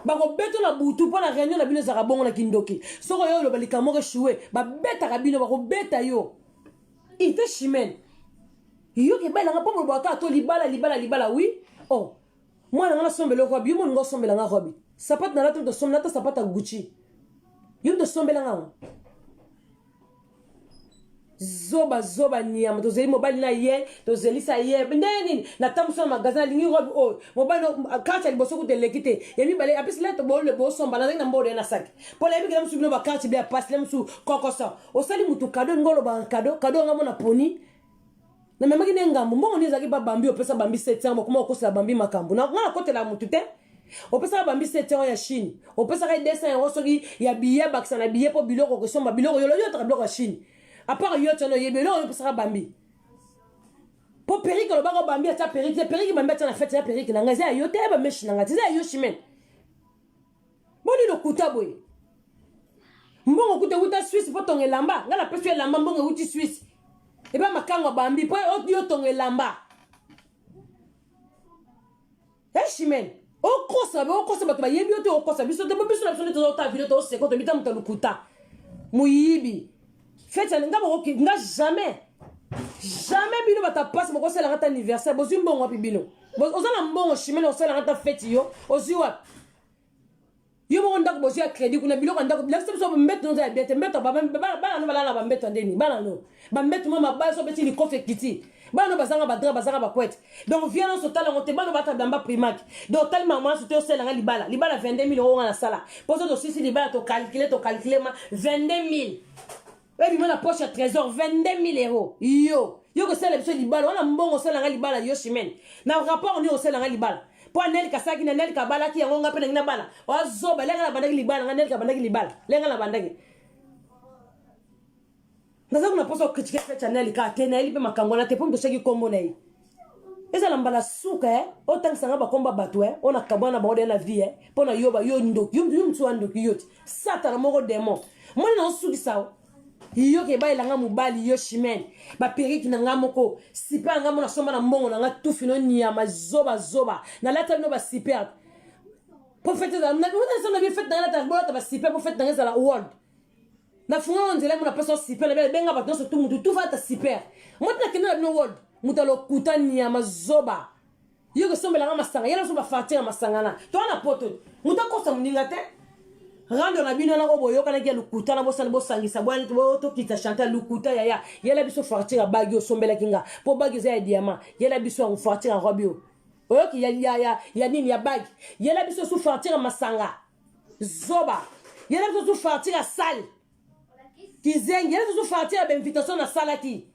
bako beto na butu pona réunion na bino za bongo na kindoki soko yo lo balika mo choué ba beta ka bino bako beta yo ite chimene yo ke bala nga pomo baka to libala oui oh moi na sombelo ko bi mo ngo sombela nga hobi sapat na lato to somna to sapata Gucci yo to sombela nga zoba niama to zeli mobile na ye to zeli sa ye ndeni na tamso magasin lingi robe o mobile carte liboso ko de lekite yemi bale apis leto bo le bo somba na mbode na sak pour la biga msu bino ba carte bia passe le msu kokosa o sali mutu kado ngolo ba kado ngamo na poni na memaki ne ngambo mbongo ni zaki ba bambi opesa bambi 7 ans kuma okosa bambi makambo na ngala kote la mutu te opesa bambi 7 ans ya Chine opesa ka 200 euros soki ya billet baksa na billet po biloko ko somba biloko yo yo tra biloko ya Chine à part yo tano yebe lo yo pesaka bambi po perique lo bako bambi ata perique bambi ata na fête ya perique na ngazi yo te ba meshi na ngazi yo chimene boni lo kuta boy mbongo kuta Suisse po tonge lamba ngala peso lamba mbongo uti Suisse e ba makango bambi po yo tonge lamba chimene okosa bato ba yebi yo te okosa biso te biso na biso to ta video to seko to bita mutalo kuta muyibi faites un nga jamais bino bata passe moko sala ngata anniversaire bozu mbongo api bino ozala mbongo chimene osala ngata fête yo oziwa yo mo ndako bozu ya crédit kuna biloko ndako bilako so mbeto nza bete mbeto bana no balala ba mbeto ndeni bana no ba mbeto mama ba so beti ni kofe kiti bana no bazanga ba dra bazanga ba kwete donc viens on sotala on te bana bata damba primac donc tellement moi sote osala nga libala 22 000 euros na sala poso to sisi libala to calculer ma 22 000. Et puis, la poche à trésor, 22 000 euros. Yo que c'est la personne libala. On a mbongo c'est la libala yo chimene. Na rapport on est au c'est la libala. Pour nel kasaki na nel kabala ki yango ngapena ngina bala. O zoba lenga la bandaki libala, nel kabandaki libala. Lenga la bandaki. poso critiquer fait channel ka tena ili pe makambo na te pour mtoshaki kombo na yi ezala mbala suka autant sanga ba komba bato on a kabana ba na vie pona yoba yo ndo yum tsu ando kiyoti satana moko démon moi na suki sawo yo ke ba ilanga mubali yo shimen ba periki na ngamoko sipa ngamo na somba na mbongo na nga tufi no nyama zoba na lata no ba sipa prophète na na bi fait na lata bolata ba sipa prophète na ngeza la world na funga on zele mona person sipa na benga ba to tout mutu tout va ta sipa moi na kina no world mutalo kutani ya mazoba yo ke sombe la masanga yela so ba fatia masangana to na poto mutakosa mninga te rando na bino na obo yo kana ke lukuta na bosana bosangisa bwana to kita chanter lukuta ya yela biso fatia bagi o sombela kinga po bagi za diamant yela biso on fatia robio oyo ki ya nini ya bagi yela biso so fatia masanga zoba yela biso so fatia sal kizengi yela biso so fatia ba invitation na salaki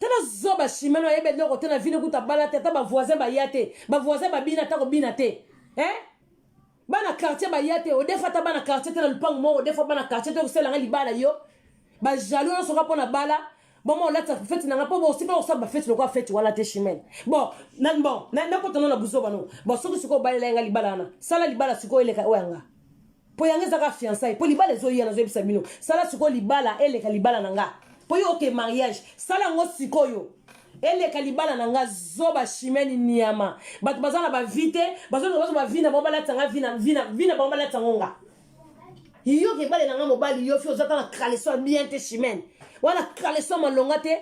tana zoba shimano yebe loko tana vile kuta bala tata ba voisin ba yate ba voisin ba bina ta ko bina te bana quartier ba yate o defa ta bana quartier tana lupango mo o defa bana quartier to sela ngali bala yo ba jalo na soka pona bala bon mo la ta fete na ngapo bo sipa o sa ba fete lokwa fete wala te shimen bon na ko tana na buzoba no bon soko siko bala ngali bala na sala libala siko eleka oyanga po yanga zaka fiançailles po libala zo yena zo bisa bino sala siko libala eleka libala nanga po yo ke mariage sala ngo sikoyo ele kalibala nanga zoba shimeni niama batu bazana ba vite bazana ba vina ba bala tanga vina ba bala tangonga yo ke bale nanga mobali yo fio zata na kaleso bien te shimeni wala kaleso malonga te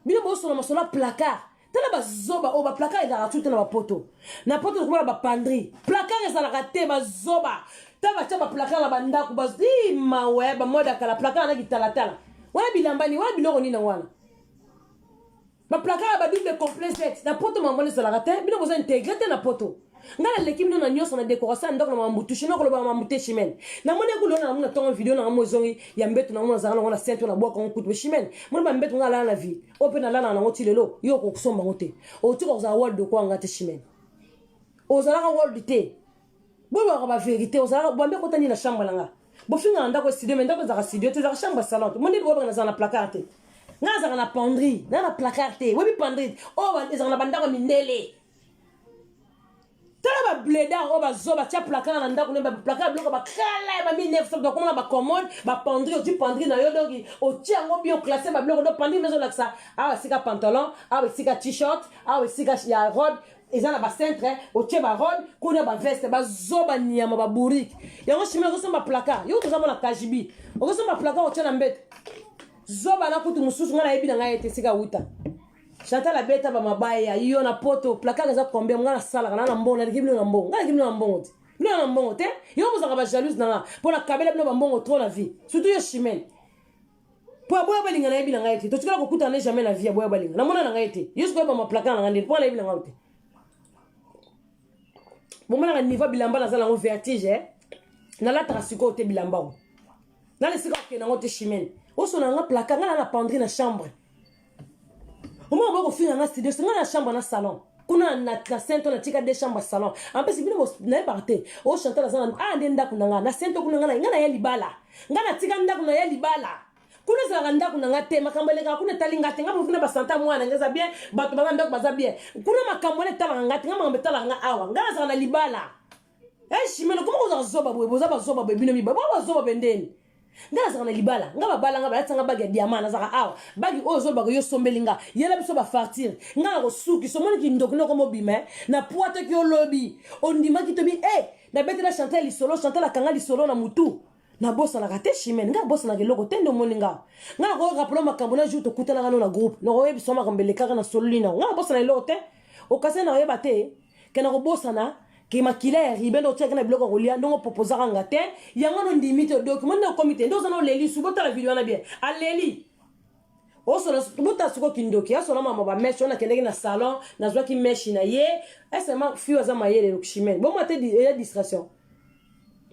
bino bo sona masola placard tala ba zoba o ba placard eza tout na ba poto na poto ko ba pandri placard eza na kate ba zoba taba taba placard na banda ku ba mawe ba moda kala placard na kitala wala bilambani wala biloko nina wana ba placard ba double complexe na poto mamone sala rate bino boza intégrer na poto ngala l'équipe na nyoso na décoration ndoko na mambutu shino ko ba mambuté chimen na mone ko lona na tonga video na mozongi ya mbeto na mona zanga na sento na boka on kutu chimen mone ba mbeto ngala na vie open na lana na ngoti lelo yo ko kusomba ngote o tuko za world ko ngate chimen o zala ka world te bo ba vérité o zala bo mbeko tani na chambre langa bo finga ndako studio mais ndako za studio te za chambre salon mone bo ba na za na placard te ngaza na penderie na placard te webi penderie o ba za na bandako mindele tala ba bleda o ba zoba tia placard na ndako ne ba placard bloko ba kala ba 1900 donc on ba commode ba penderie o ti penderie na yo donc o tia ngo bien classé ba bloko do penderie maison là ça ah sika pantalon ah sika t-shirt ah sika ya robe ezana ba centre o tia ba robe kuna ba veste ba zoba nyama ba bourrique yango chimela ko samba placard yo ko zama na kajibi o ko samba placard o tia na mbete zoba na kutu mususu ngana yebi na ngaye te sika wuta Chantal la beta ba mabaya iyo na poto placard za combien ngana sala kana na mbongo na kibino na mbongo ngana kibino na mbongo te bino na mbongo te yo bozaka ba jalouse na pour la kabela bino ba mbongo trop la vie surtout yo chimel pour boya balinga na yebi na ngaye te to tikala ko kuta na jamais na vie boya balinga na mona na ngaye te yo ko ba ma placard na ngande pour la yebi na ngaye te bon mona niveau bilamba na zala ngo vertige na la trasiko te bilamba na le siko ke na ngote chimel o so na nga placard ngana na penderie na chambre au moins on va finir dans la studio c'est dans la chambre na salon kuna na sento na tika de chambre salon en plus bino na parté o chanter la salon ah ndenda kuna na sento kuna ngana ya libala ngana tika ndako na ya libala kuna za ndako na te makambole ka kuna talinga te ngabo kuna basanta mwana ngaza bien bato banga ndako baza bien kuna makambole tala ngati ngama mbetala nga awa ngana za na libala shimelo comment vous zoba boza bazoba bino mi baba bazoba bendeni ngala zaka na libala ngaba bala ngaba latanga bagi ya diamant na zaka awa bagi ozo bago yo sombelinga yela biso ba fartir ngala ko suki so moni ki ndoko no ko mobima na poate ki olobi ondima ki tobi na bete la chanter li solo chanter la kanga li solo na mutu na bossa na kate chimen nga bossa na keloko tendo moninga ngala ko rappeler makambo na jour to kutana ngano na groupe no ko yebi so makambo le kaka na solina ngala bossa na lote o kase na yeba te kena ko bossa na ki makila ya ribendo tia kana biloko kolia ndongo proposa kanga te yango no ndimite document na comité ndo zana leli subota la video na bien aleli oso na subota suko kindoki aso na mama ba mesh ona kendeki na salon na zwa ki mesh na ye esema fiwa za mayele lokshimen bon mate ya distraction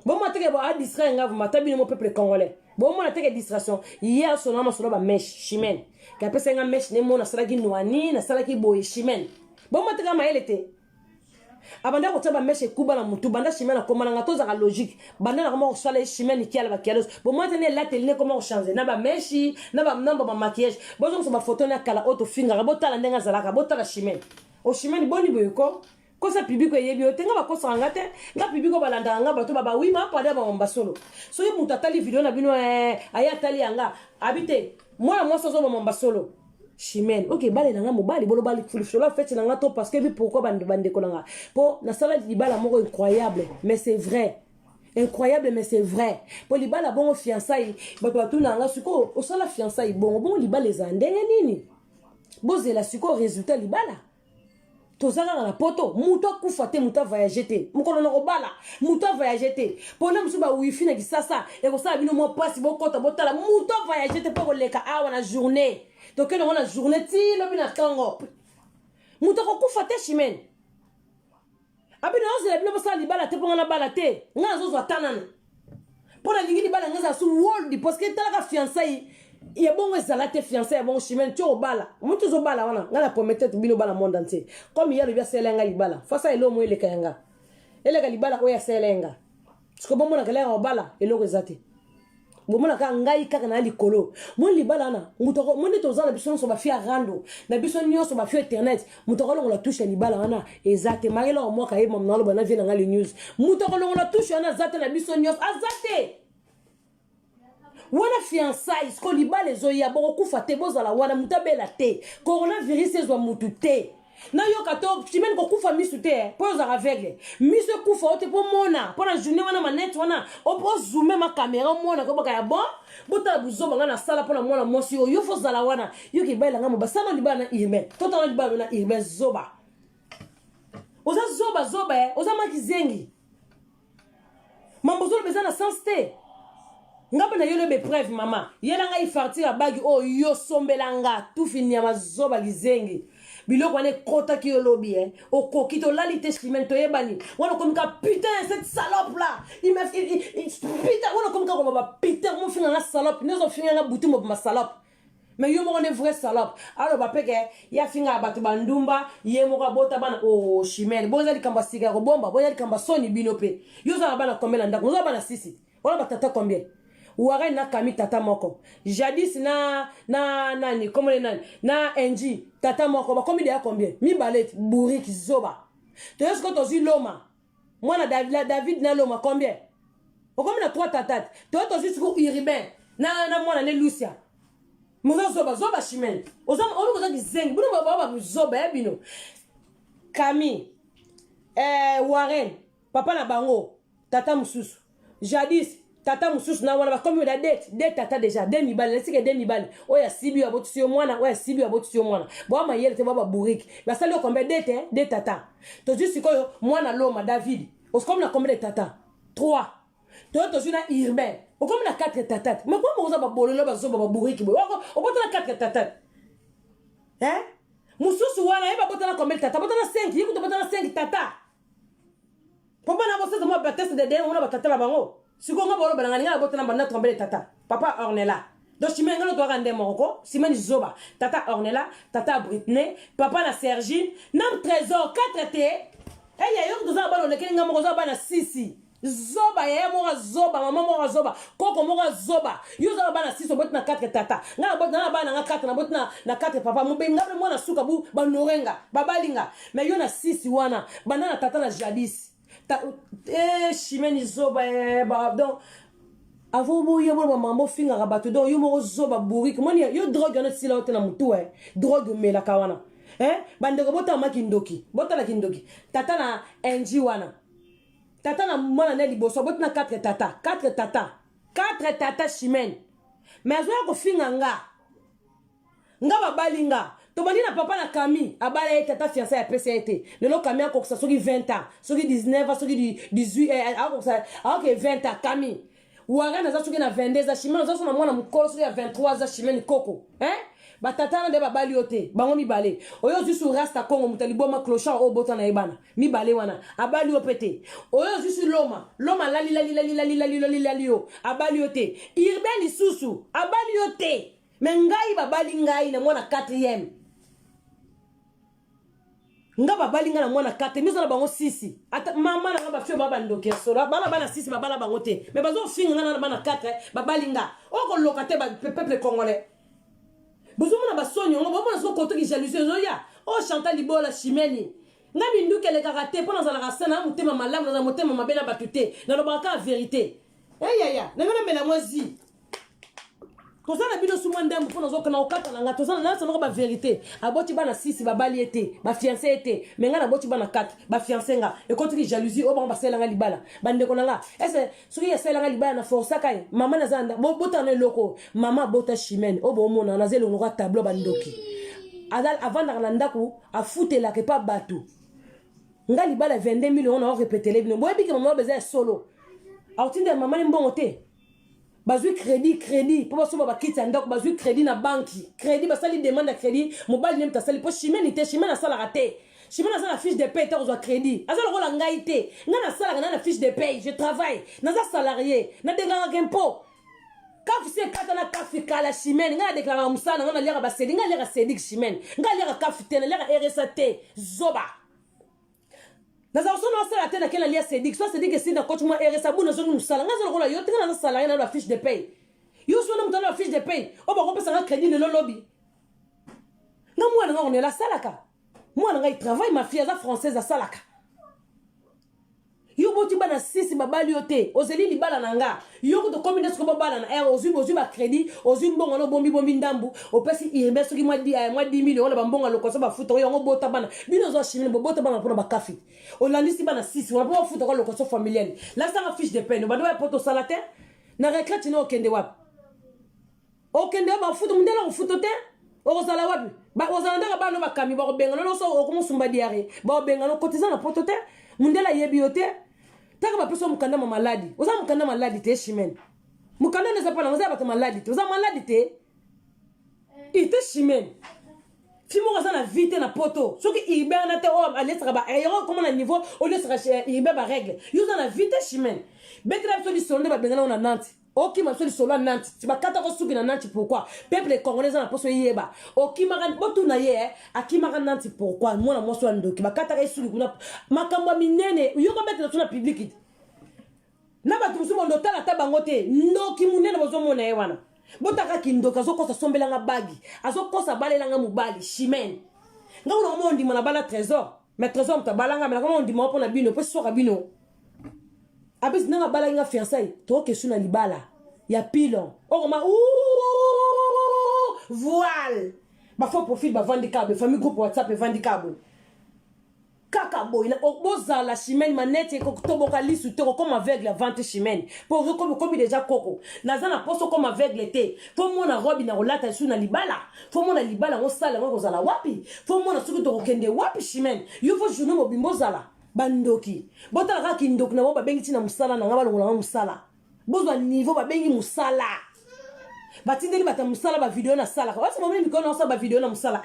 bon mate ke ba distraire nga vous matabi no peuple congolais bon mate ke distraction hier aso na masolo ba mesh chimen ka pesa nga mesh ne mona sala ki noani na sala ki boye chimen bon mate ka mayele te abanda ko taba meshe kuba na mutu banda chimene ko mana ngatoza ka logique banda na koma ko sala chimene kiala ba kialos bo maintenant la télé comment ko changer na ba meshi na ba namba ba maquillage bozo so ba photo na kala auto finger botala ndenga zalaka botala chimene o chimene boni boyko ko sa public ko yebi o tenga ba ko sanga te nga public ko balanda nga bato ba oui ma pada ba mbasolo so ye mutu atali video na bino aya tali yanga habite moi so zo ba mbasolo chimene ok bale nanga mobali bolo bali fulfula fait nanga to parce que bi pourquoi bande ko nanga po na sala libala moko incroyable mais c'est vrai incroyable mais c'est vrai po libala bon fiançailles bato tout nanga suko o sala fiançailles bon libala les andenge nini bozela suko résultat libala tozala na poto muto kufa te muto voyager te mukolo na kobala muto voyager te pona musu ba wifi na kisasa e ko sala bino mo passe bokota botala muto voyager te po ko leka awa na journée donc on a journée ti lobi na kango muto ko kufa te chimene abi na ozela bino bosala libala te po ngana bala te nga zozo atanana pona lingi libala nga za su world parce que tala ka fiançailles ya bongo ezala te fiancé ya bongo chimene ti obala mutu zobala wana nga na promete tu bino bala monde entier comme ya lobi aselenga libala fasa elo mo eleka yanga eleka libala oyo aselenga siko bomona kala obala eloko ezate bomona ka ngai kaka na likolo mo libala na mutoko mo ne tozala biso so ba fia rando na biso nyonso ba fia internet mutoko longo la touche libala wana ezate magelo mo ka yema mnalo bana vina ngali news mutoko longo la touche wana zate na biso nyonso azate wana fiançailles ko libala ezoya boko kufa te bozala wana mutabela te coronavirus ezwa mutu te na yoka to chimene ko kufa misu te po za aveugle misu kufa ote po mona po na journée wana manette wana o po zoomer ma caméra mona ko baka ya bon bota buzoba ngana sala po na mona mosi yo fo zala wana yoki baila ngamo basama libala na irme toto na libala na irme zoba oza zoba oza makizengi mambo zolo bezana sans te ngaba na yolo be preuve mama yela nga ifartira bagi o yo sombelanga tout fini mazoba lizengi biloko wane kota ki yolobi o kokito lalite chimene to yebani wana komika putain cette salope là il m'a putain wana komika ko ba putain mo finga na salope nezo finga na buti mo ma salope mais yo mo ne vrai salope alors ba peke ya finga batu bandumba ye mo ka bota bana o chimene boza likamba siga ko bomba boza likamba soni binope yo za bana combien ndako zo bana sisi wala batata combien Ouare na kami tata moko. Jadis nani, comment les nani, na NG, tata moko, ba combien de combien? Mi balet, bourrique, zoba. Tu sais ce que tu as dit l'oma? Moi, na David na l'oma, combien? O combien na 3 tatates? Tu as dit ce que Iribin, na moi na Lucia. Mouza zoba chimene. Ozam, on nous a dit zeng, bunu baba zoba, bino. Kami, Warren, papa na bango, tata mususu. Jadis, tata mususu na wana comme da date tata déjà demi bal sike demi bal oya sibi ya botu sio mwana oya sibi ya botu sio mwana bo ma yele te baba bourrique ba sali o combien date tata to juste sikoyo mwana loma David o comme na combien de tata 3 to juna Irben o comme na 4 tata mais comment oza ba bololo ba zo ba bourrique bo o bota na 4 tata mususu wana eba bota na combien de tata bota na 5 yiku to bota na 5 tata papa na bosse mo ba test de ona ba tata la bango sikonga bolo balanga ngala botana banda tomber tata papa Ornella donc chimene ngalo to rande moko simani zoba tata Ornella tata Britney papa na Sergine nam trésor 4 te eya yo doza balo lekeli ngamo ko zoba na sisi zoba ya mo zoba mama mo zoba koko mo zoba yo zoba na sisi botna 4 tata ngala botna bana nga 4 na botna na 4 papa mo be ngabe mo na suka bu banorenga babalinga mais yo na sisi wana bana na tata na jadis chimene zoba donc avant mo yo mo mama finga rabatu donc yo mo zoba bourrique moni yo drogue na sila otena mutu drogue mela kawana bande ko bota makindoki bota la kindoki tata na NG wana tata na mwana ne liboso bota na 4 tata chimene mais azo ko finga nga babalinga to bani na papa na Kami abala ye tata fiancé ya PCT le lo Kami ko ça soki 20 ans soki 19 ans soki 18 ako ça ok 20 ans Kami wara na za soki na 22 za chimene za sona mwana mukolo soki ya 23 za chimene koko batata na de babali yote bango mibale oyo zusu rasta Congo mutali boma clochard o bota na ebana mibale wana abali opete oyo zusu loma lali yo abali yote Irben lisusu abali yote mengai babali ngai na mwana 4e nga babalinga na mwana 4 miso na bango 6 ata mama na ba fio baba ndoki solo bana bana 6 babala bango te mais bazo finga na bana 4 babalinga oko lokate ba peuple congolais bozo mona basonyo ngo bomona so koto ki jalousie zo ya o Chantal Libola Chimeni nga binduke le karaté pona za la rasena mutema malamu na mutema mabela batute na lobaka vérité ya na ngana mela mozi tozana bino suma ndambu pona zo kana okata na nga tozana na sanoka ba vérité aboti bana 6 babali ete ba fiancé ete menga na boti bana 4 ba fiancé nga e contre jalousie o ba basela nga libala bande kona nga ese soki ya sela nga libala na força kai mama na zanda bota na loko mama bota Chimene o bo mona na zelo ngoka tableau bandoki adal avant na ndako a futela ke pa bato nga libala 22 millions on a répété les bino boyebi ke mama beza solo autinde mama ni mbongo te bazui crédit pour baso ba kitsa ndako bazui crédit na banki crédit basali demande crédit mobile nem tasali po Chimene te Chimene na sala raté Chimene na sala fiche de paie te ozo crédit azala ko la ngai te nga na sala na fiche de paie je travaille na za salarié na denga ngempo kafu se kata na kafu kala Chimene nga déclarer musana nga na lera ba sedi nga lera sedi Chimene nga lera kafu te na lera RSA te zoba dans un son on la tête à quelle alliance c'est dit soit c'est dit que c'est dans coach moi RSA bou na zone musala nga zone ko la yo te na salarié na la fiche de paie yo so na mutana la fiche de paie o ba ko pesa nga crédit le lobby na moi na on est la salaka moi na il travaille ma fille za française à salaka yo boti bana 6 babali yote ozeli libala nanga yo ko to combien de babala na ozu ba crédit ozu mbongo no bombi ndambu opesi irbe soki moi 10 millions na mbongo lokoso ba futa yo ngo bota bana bino zo Chimene bota bana pona ba kafi o landisi bana 6 on ba futa ko lokoso familial la sa fiche de peine ba do poto salate na retraite no okende wap okende ba futa mundela ko futa te o sala wapi ba o sala ndaka bana ba kami ba ko benga no so o ko musumba diare ba benga no kotiza na poto te mundela yebi yote taka ba peso mukanda ma maladi oza mukanda maladi te Chimene mukanda ne zapana oza ba maladi te oza maladi te ite Chimene fimo kaza na vite na poto soki ibe na te o alesaka ba ayero comme na niveau o lesaka ibe ba règle yoza na vite Chimene betra biso di sonde ba bengana na Nantes oki ma soli solo Nantes ti ba kata ko suki na Nantes pourquoi peuple congolais na poso yeba oki maka botu na ye aki maka Nantes pourquoi mona moso ndoki ba kata ka suki kuna makambo minene yo ko betra tuna public na ba tusu mondo tala tabango te ndoki munene bozo mona ye wana botaka kindoka zokosa sombela nga bagi azokosa balela nga mubali Chimene nga una mondi mana bala trésor mais trésor mtabalanga mais comment on dit mo pona bino pe soka bino abis nanga bala nga fiancé to ke suna libala ya pilon okoma voile ba faux profil ba vandicable famille groupe WhatsApp vandicable kaka boy na oboza la Chimene manette ko toboka lisu te comme aveugle vente Chimene pour comme déjà koko nazana poso comme aveugle te faut mona robi na rolata suna libala faut mona libala ngo sala ngo zala wapi faut mona suku to kende wapi Chimene yo faut journée mobimbo zala bandoki botala ka kindoki na ba bengi tina musala na ngaba longola musala bozwa niveau ba bengi musala batindeli bata musala ba video na sala ka wasa momeni mikono sa ba video na musala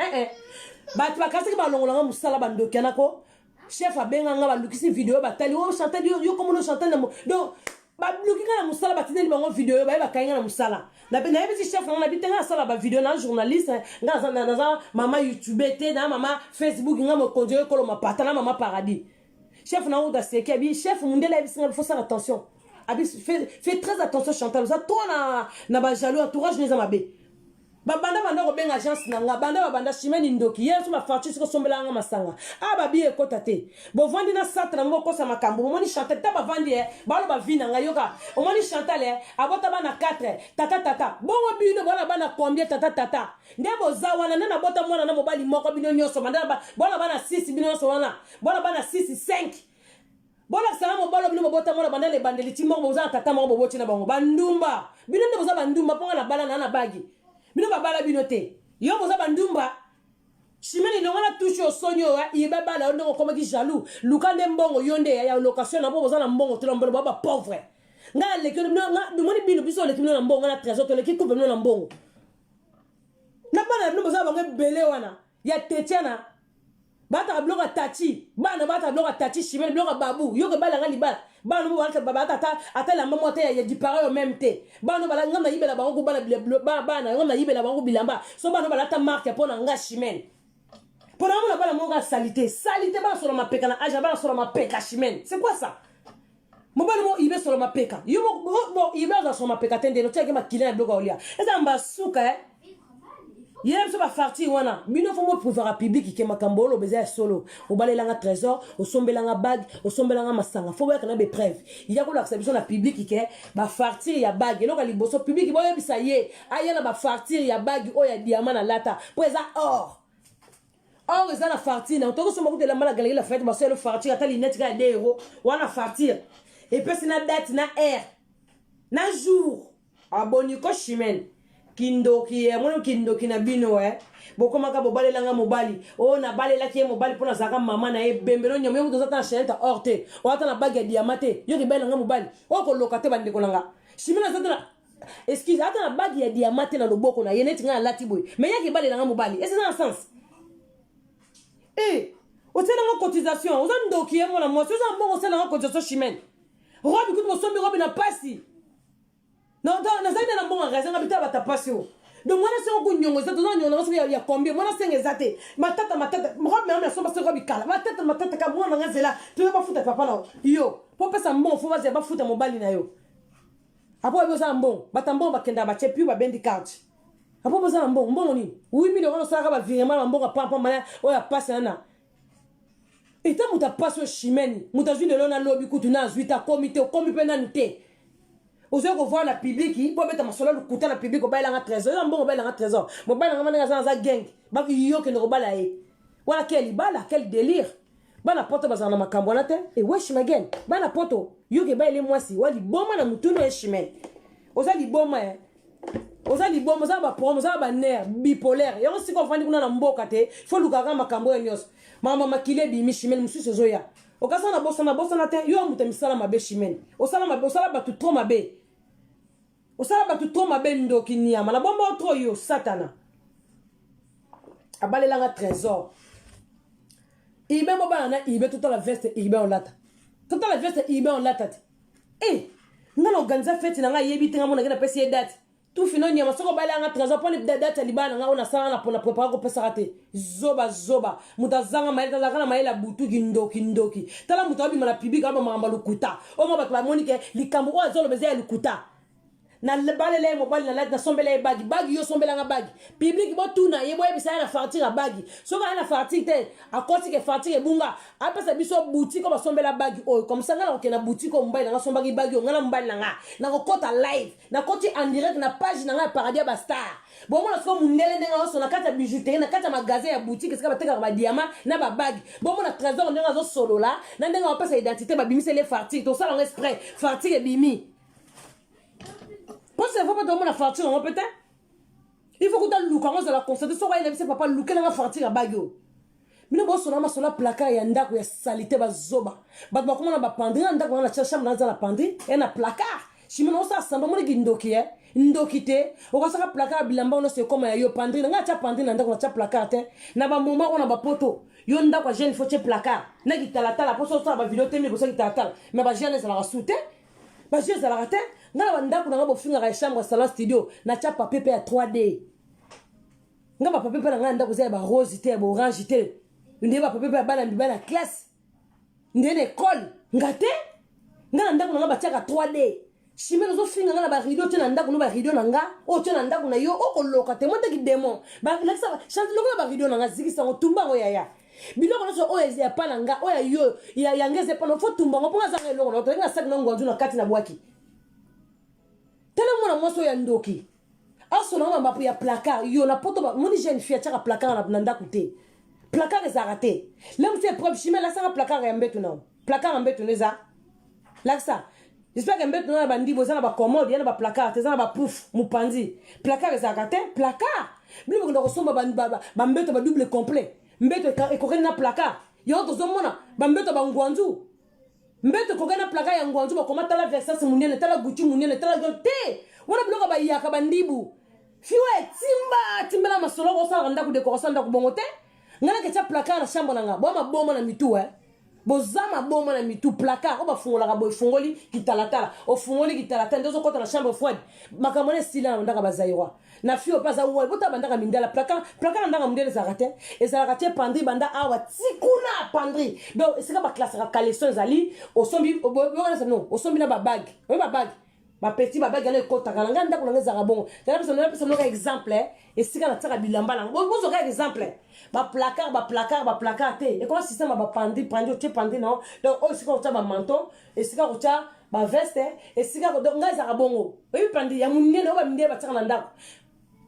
batu bakasi ba longola musala bandoki anako chef abenga nga ba lukisi video batali o Chantal yo comme no Chantal na donc ba luki na musala batindeli bango video ba kainga na musala na yebi chef na bitenga sala ba video na journaliste nga na mama YouTube te na mama Facebook nga mo konjere ko lo mapata na mama paradis chef na oda seki abi chef mundela il faut faire attention abi fais très attention Chantal ça toi na ba jaloux entourage les amabe banda ko benga agence nanga banda Chimene ndoki yesu ma facture ko sombela nga masanga babi ekota te bo vandi na satra ngo kosa makambo moni Chantal ta ba vandi ba lo ba vina nga yoka o moni Chantal abota bana 4 tata bongo bino bana combien tata ndebo zawana na bota mwana na mobali moko bino nyoso mandaba bana 6 bino nyoso wana bana 6 5 bona sala mobalo bino bota mwana bana le bandeli timbo boza tata mo bobochi na bango bandumba bino ndebo za bandumba ponga na bala na bagi bino babala bino te yo boza bandumba Chimene nongana touche au sonyo iba bala ndongo koma ki jaloux lukande mbongo yonde ya location na boza na mbongo to mbongo baba pauvre nga le ke no moni bino biso le kino na mbongo na trésor to le ki coupe na mbongo na bana bino boza bango belé wana ya tetiana bata bloka tati bana bata bloka tati Chimene bloka babu yo ke bala nga libala bana mo wala baba tata atala mama te ya disparaît au même te bana bala ngama yibela bango ko bana bana ngama yibela bango bilamba so bana bala ta marque pona nga Chimene Pendant que la monga salité, salité ba sur ma peka na aja ba sur ma peka chimène. C'est quoi ça? Mon bal mo ibe sur ma peka. Yo mo ibe sur ma peka tende no teke ma kilin bloka olia. Et ça mba souka eh. Yem so ba farti wana. Bino fo mo pouvoir public ki makambolo beza solo. O balelanga trésor, o sombelanga bag, o sombelanga masanga. Faut voir kana be preuve. Il y a ko la exception na public ki ba fartir ya bag. Eloko liboso public bo yebisa ye. Ayana ba fartir ya bag o ya diamant na lata. Po eza or. Or, ils ont la fartine. On trouve que la mala galerie la fête, parce que le fartir, attends, l'inet gagne des euros. On a fartir. Et puis, c'est na date, na air. Na jour. Abonné, ko chimène. Kindo, qui est, mon kindo, qui n'a bino, eh. Beaucoup maka bobali langa mobali. Oh, na bali la qui est mobali pour na zaka maman na e bembelo nyame mo dans ta chaîne ta orte. O ata na bague diamante. Yo ki bali langa mobali. O ko lokate bande ko langa. Chimène zata na excuse, ata na bague ya diamante na loboko na yenet nga lati boy. Mais ya ki bali langa mobali. Est-ce que ça a sens? Eh, au sein de la cotisation, vous avez un document, moi, c'est un bon au sein de la cotisation chimène. Rob, écoute, mon somme, Rob n'a pas si. Non, dans un bon raison, habitat à ta passion. Donc, moi, c'est un coup de nyongo, c'est un il y a combien, moi, c'est exact. Ma tête, Rob, mais on a son parce que Rob, il cale. Ma tête, comme moi, on a là, tu veux pas foutre papa là. Yo, pour pas ça, bon, faut pas foutre mon bali na yo. Après, vous avez un bon, batambo, bakenda, bache, puis, ba bendi carte. Après, vous avez un bon, ni. Oui, mais on s'arrête à virement, un bon, papa, malin, on a passé un an. Et tant que tu as passé au chimène, tu as vu de l'on a lobby, tu as vu ta comité, au comité, vous avez voir la public, il faut mettre ma sola le couteau la public, au bail en trésor, un bon bail en trésor. Mon bail en gang, bah, yo que ne rebalaye. Voilà quel bala, quel délire. Bah, la porte, bah, en ma cambonate, et wesh, ma gang. Bah, la porte, yo que bail les mois si, ouais, du bon man à moutoune et chimène. Vous avez du bon man. Oza li bombo za ba promo za ba nerf bipolaire ya aussi ko fandi kuna na mboka te fo lukaga makambo nyos mama makile bi mishimel musu sezoya okasa na bosa na te yo muta misala mabe shimel osala ba tu trop mabe ndoki niama na bombo trop yo satana abalela nga trésor ibe mo bana ibe toute la veste ibe on lata eh ngana organiser fête na nga yebi tinga mo na pesi date tout fino nyama soko bala nga trésor pour les dates libana nga ona sala na pona préparer ko pesa raté zoba mutazanga maile tazaka maile la butu kindoki tala mutabi mala public aba mamba lukuta o mo batla monike likambo o azolo beze lukuta na balele mo bali na sombele bagi yo sombela nga bagi public bo tuna yebo ebisa na fartir bagi soka na fartir te akoti ke fartir bunga apesa biso boutique ba sombela bagi o comme ça ngala okena boutique o mbai na sombagi bagi o ngala mbai na ko kota live na koti en direct na page na nga paradis ba star bon mo na so mundele ndenga so na kata bijouterie na kata magasin ya boutique ska bateka ba diamant na ba bagi bon mo na trésor ndenga zo solo la na ndenga opesa identité ba bimise les fartir to ça on exprès fartir bimi. Il faut pas tomber la farture, peut-être. Il faut que tu aies le look. On va la constater. Si tu papa look, la farture à bagio. Mais nous, on a sur la placard, il y a un dac où il y a salité, zoba. Mais comment on a pendri, un dac où on a cherché, on a la pendri, et un placard. Si on a ça, ça va être ndoki, ndokite. On va se faire placard, bilamba, on a ce comme yo pendri. On a cherché pendri, on a cherché placard. Na ba moment, on a ba poto. Yo ndak où jeune faut chercher placard. Na qui tala tala, pour ça, ba vidéo télé, pour ça qui tala tala. Mais ba jeune, ça la rasouté. Ba jeune, ça la raté. Nga wanda kuna ngabo finga ka chambre salon studio na cha papier à 3D ngaba papier na nganda ko ba rose te ba orange te ndé ba papier bana bana classe ndé l'école ngate nganda kuna ngaba cha ka 3D chimelo zo finga ngala ba rideau te na ndako no ba rideau na nga o te na ndako na yo o ko loka te monte ki démon ba la sa chante lokolo ba rideau na nga ziki sa tumba ngo yaya biloko no so o ezia pa na nga o ya yo ya ngeze pa no fo tumba ngo ponga za ngelo no to nga sak no ngonju na kati na bwaki. Tellement moi so ya ndoki aso na mamba pour ya placard yo na poto ba moni jeune fille tchaka placard na nanda côté placard est arrêté là vous c'est preuve chimé là ça placard ya mbeto na placard mbeto neza là ça j'espère que mbeto na bandi boza na ba commode ya na ba placard teza na ba pouf mupandi placard est arrêté placard bibo ndo kosomba ba mbeto ba double complet mbeto e ko na placard yo to zomona ba mbeto ba ngwanzu mbeto kokana plaka ya ngwanzu ba komata la Versace munene tala Gucci munene tala te wana bloka ba yaka bandibu fiwe timba la masolo ko sa randa ku decoration nda ku bongote ngana ke cha plaka na chambre nanga bo ma bomo na mitu bozama bomba na mitu placard o bafungolaka boye fungoli kitalatala ofungoli kitalatala nde ozokɔta na chambre froide makambo na esila na bandaka bazairwa na fio mpe aza wai bota bandaka mindela placard na ndaka mindele ezalaka te ezalaka te pandri banda awa tikuna pandri donc esika baklasaka kaleson ezali osombi non osombi na babage oyo babage bapeti babage yana ekotaka na ngai ndako nanga ezalaka bongo napesa noka exemple esika na tiaka bilamba nango bozoka exemple baplacard te ekoma système bapandi otie pandi nao donc oyo esika kotia bamanton esika kotia baveste esika ngai ezalaka bongo oyebi pandi ya monene oyo bamindele batiaka na ndako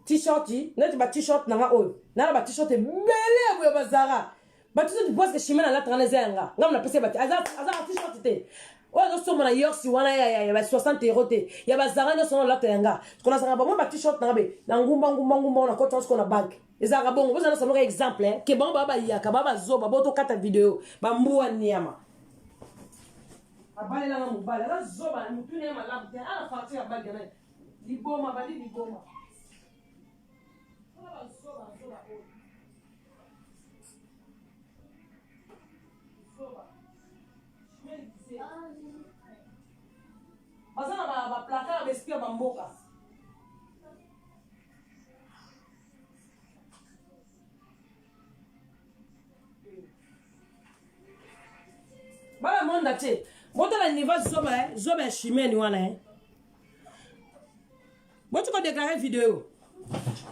t-shirt neti ba-t-shirt nanga oyo nana ba-t-shirt ebele boyo bazara ba-t-shirt parce que chimene alataka na eza yanga ngai monapesa azaka t-shirt te oyo azosomba na yorsi wana ya ba 60 euro te ya bazara nyonso na olata yanga konazaka bamoi ba-t-shirt nanga be na ngumba wana kota osiko na bag ezalaka bongo bozala soloka exemple ke bango baa bayaka baa bazoba botokata video bambuwa niama abalelanga mobali azazoba mutune ya malamu te ana parti ya bag yana liboma bali liboma baza na baplacard bespia bamboka bala monda te botala niveau zoba ya chimene wana botiko déclarer vidéo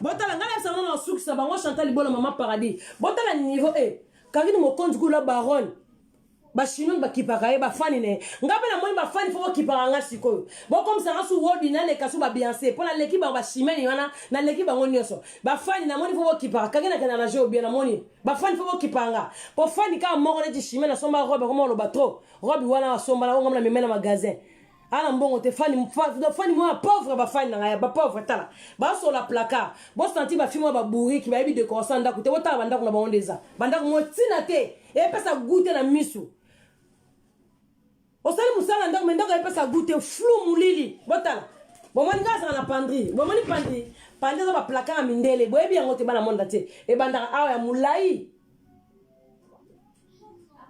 botala ngala bisa ngana osukisa bango Chantal Libolo Mama Paradis botala niveau kakini mokonzi kula baronne bachinois bakipaka ye bafani ne ngabe na moni bafani fo bakipaka nga sikoyo bokomisa nga su wodi naleka su babianse mpo naleki bango bachimene wana naleki bango nyonso bafani na moni fo bakipaka kakena kena na jeu bien na moni bafani fo bakipaka nga po fani kaka moko neti chimene asomba robe koma oloba trop robe wana asomba na ngam na memena magasin ana mbongo te fani mwa pauvre bafani na ngaya ba pauvre tala basola placard bo senti ba fimo ba bourrique ba yebi décoration ndako te botala bandako na bango ndeza bandako mo tina te epesa goûter na misu osali musala ndako me ndako epesa goûter flou mulili botala bomoni ngasa na pandri bomoni pandri za ba placard na mindele boyebi yango te bana monda te e bandaka awa ya mulai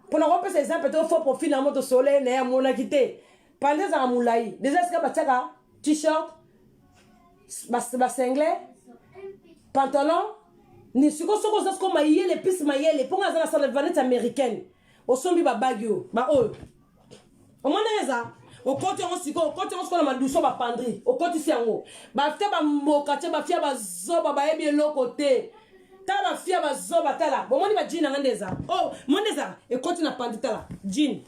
pona ko pesa exemple te fo profil na moto soleil na ya mona kite pandri za mulai déjà sika bataka t-shirt ba singlet pantalon ni siko soko za ko mayele pis mayele ponga za na salle vanette américaine osombi ba bagyo ba oyo omoneza okoti on siko okoti on siko na maduso ba pandri okoti siango ba fite ba mboka te ba fia ba zoba ba yebi eloko te tala ba fia ba zoba tala bomoni ba jean ngandeza oh mondeza ekoti na pandri tala jean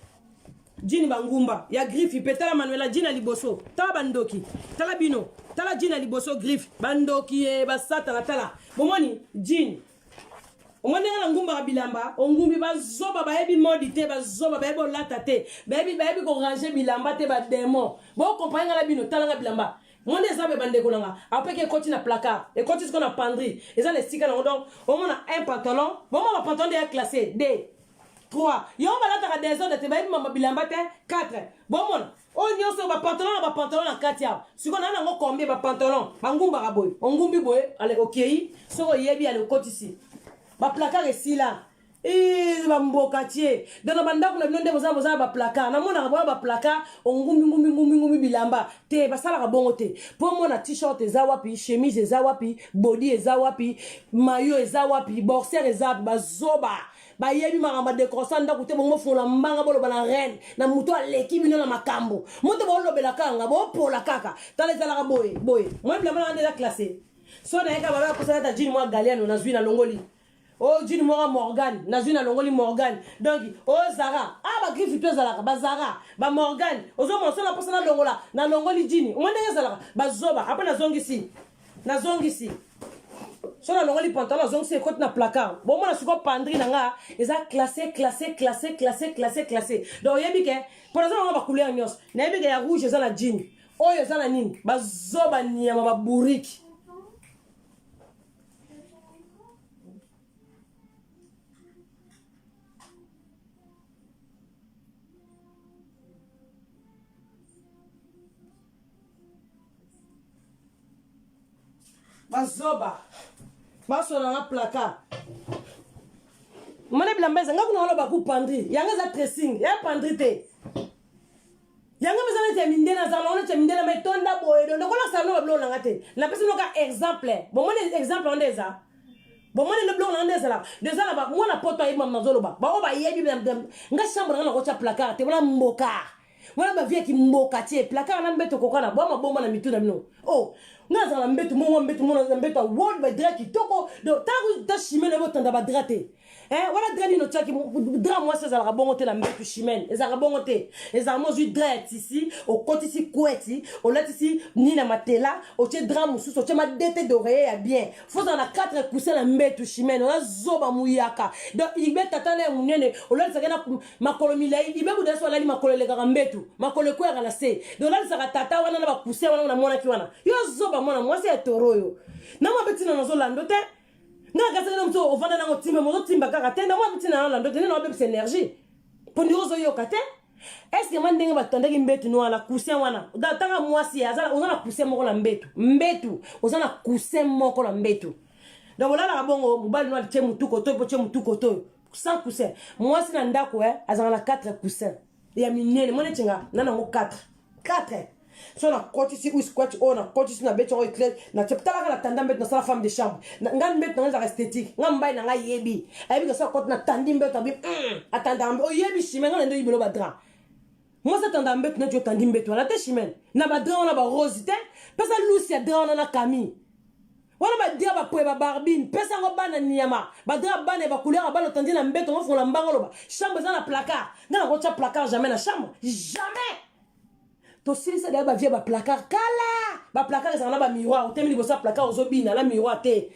bangumba ya griffe petala Manuela jean liboso tala bandoki tala bino tala jean liboso griffe bandoki basata tala bomoni jean omone ngala ngumba bilamba ongumbi bazoba bayebi modi te bazoba bayebi olata te bayebi ko ranger bilamba te ba démon bo comprendre ngala bino tala nga bilamba monde zabe bandeko nanga apeke koti na placard et koti ce qu'on a pandri eza les sika na donc omona un pantalon bon ma pantalon de classé D 3 yo balata ka désordre te bayebi mama bilamba te 4 bon mon o nyonso ba pantalon na 4 ya siko na ngo combien ba pantalon bangumba ka boy ongumbi boy ale okei soko yebi ale koti si ba placard esila ba mboka tie dans bandako na bino nde boza ba placard na mona ba placard ngumbi bilamba te basala ka bongo te po mona t-shirt eza wapi chemise eza wapi body eza wapi maillot eza wapi boxer eza wapi bazoba ba yebi maramba décoration ndako te bongo fola mbanga bolo bana reine na muto aleki bino na makambo moto bo lobela kanga bo pola kaka tala ezala ka boye moi bilamba na ndela classé so na eka baba ko sala ta jean moi galiano na zwi na longoli oh jean moi Morgan na zwi na longoli Morgan donc oh Zara ba griffe to zala ba Zara ba Morgan ozo mo so na posa na longola na longoli jean o ndenge zala ba zoba apa na zongisi so na longoli pantalon zongisi ekote na placard bon moi na siko pandri nanga eza classé donc yebi ke pour exemple ba couleur nyos na yebi ke ya rouge eza na jean oyo eza na nini ba zoba nyama ba bourrique bazoba basola na placard Mane bilamba zanga kuna wala baku pandri. Yanga za dressing, ya pandri te. Yanga mezana te mindena za ona te mindena mai tonda boy do ko la sa no blo langa te. La personne no ka exemple. Bon mon exemple on deza. Bon moi le blanc on est là déjà là moi la poto ay mam nazolo ba ba yebi nga chambre nga ko cha placard te wala mboka wala ba vie ki mboka tie placard na mbeto kokana ba maboma na mitu na mino oh nga za na mbeto mo na mbeto world by draki toko do tagu ta chimene bo tanda ba drate wala drani no chaki dra moi ça za bongo te na mbeto chimene eza bongo te eza mo ju dret ici au côté ici kweti au là ici ni na matela au che dra mususu au che ma dete d'oreiller ya bien faut dans la 4 coussins na mbeto chimene na zoba muyaka donc ibe tatana munene au là ça na makolo milai ibe buda so lali makolo le ka mbeto makolo ko ya na se donc là ça tata wana na ba pousser wana na mona ki wana yo zoba mona moi c'est toroyo na ma betina na zo lando te nga kasa na mto ovanda na ngotimba mo timba kaka te na mo betina na lando te na obe énergie pour nous zo yo kate est-ce que man ndenge batandaki mbetu no ala kusen wana da tanga mwasi azala ozana kusen moko na mbetu ozana kusen moko na mbetu donc voilà la bongo mobali no alite mutu koto po che mutu koto sans kusen mwasi na ndako azana na 4 kusen ya minene mona tinga na ngo 4 so na koti si ou squat on na koti si na beto o éclair na teptala la tanda mbet na sala femme de chambre ngan mbet na za esthétique ngam bay na nga yebi ayebi ka so koti na tandi mbet abi atanda o yebi chimé ngana ndo yibelo badra moi ça tanda mbet na jo tandi mbet wala te chimé na badra on na ba rosité pesa lucia dra na kami wala ba dia ba poe ba barbine pesa ngo bana nyama ba dra bana ba couleur ba tandi na mbet on fo la mbangolo ba chambre za na placard ngana ko cha placard jamais na chambre jamais to silisa da ba vie ba placard kala ba placard ça na ba miroir o temili bo sa placard ozo bina la miroir te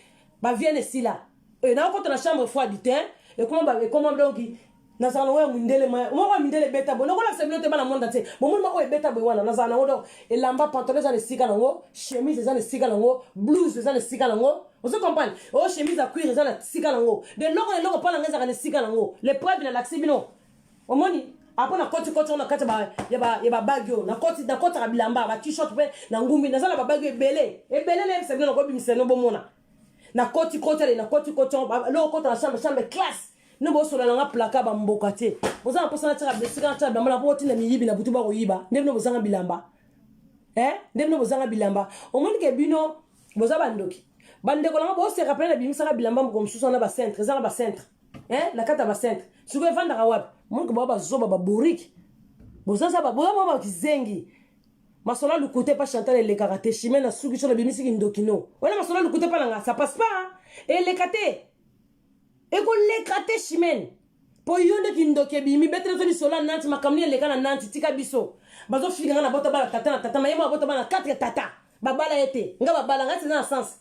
ba vienne sila et na ko to na chambre froide te et comment donc na sa no mundele ma mo ko mindele beta bo no ko la sebilo te bana monda te mo mo ko beta bo wana na sa na wodo et lamba pantalon za ne sika nango chemise za ne sika nango blouse za ne sika nango ozo comprendre o chemise à cuir za ne sika nango de longo pa na ngeza ne sika nango les preuves na l'accès bino o moni après na koti on a kati ba ya bagyo na koti ra bilamba ba t-shirt pe na ngumbi na sala ba bagyo ebele na se bino ko bimise no bomona na koti na koti lo koti na chambre classe no bo so na nga plaka ba mboka te boza na posana tira besika tira ba mala poti na miyibi na butu ba ko yiba ndebno bozanga bilamba ndebno bozanga bilamba o moni ke bino boza bandoki bande ko na bo se rappeler na bimisa bilamba mo mususu na ba centre za ba centre la kata ba centre suko evanda ka wapi mon ko baba zoba ba bourrique boza sa ba boza mama kizengi masola lu côté pas chanter les karaté chimé na suki sur le bimisi ki ndokino wala masola lu côté pas nga ça passe pas et les karaté et ko les karaté chimé po yonde ki ndoke bimi betre to ni sola nanti makamni le kana nanti tika biso bazo figa na bota bala tata mayema bota bala 4 tata babala ete nga babala ngati na sens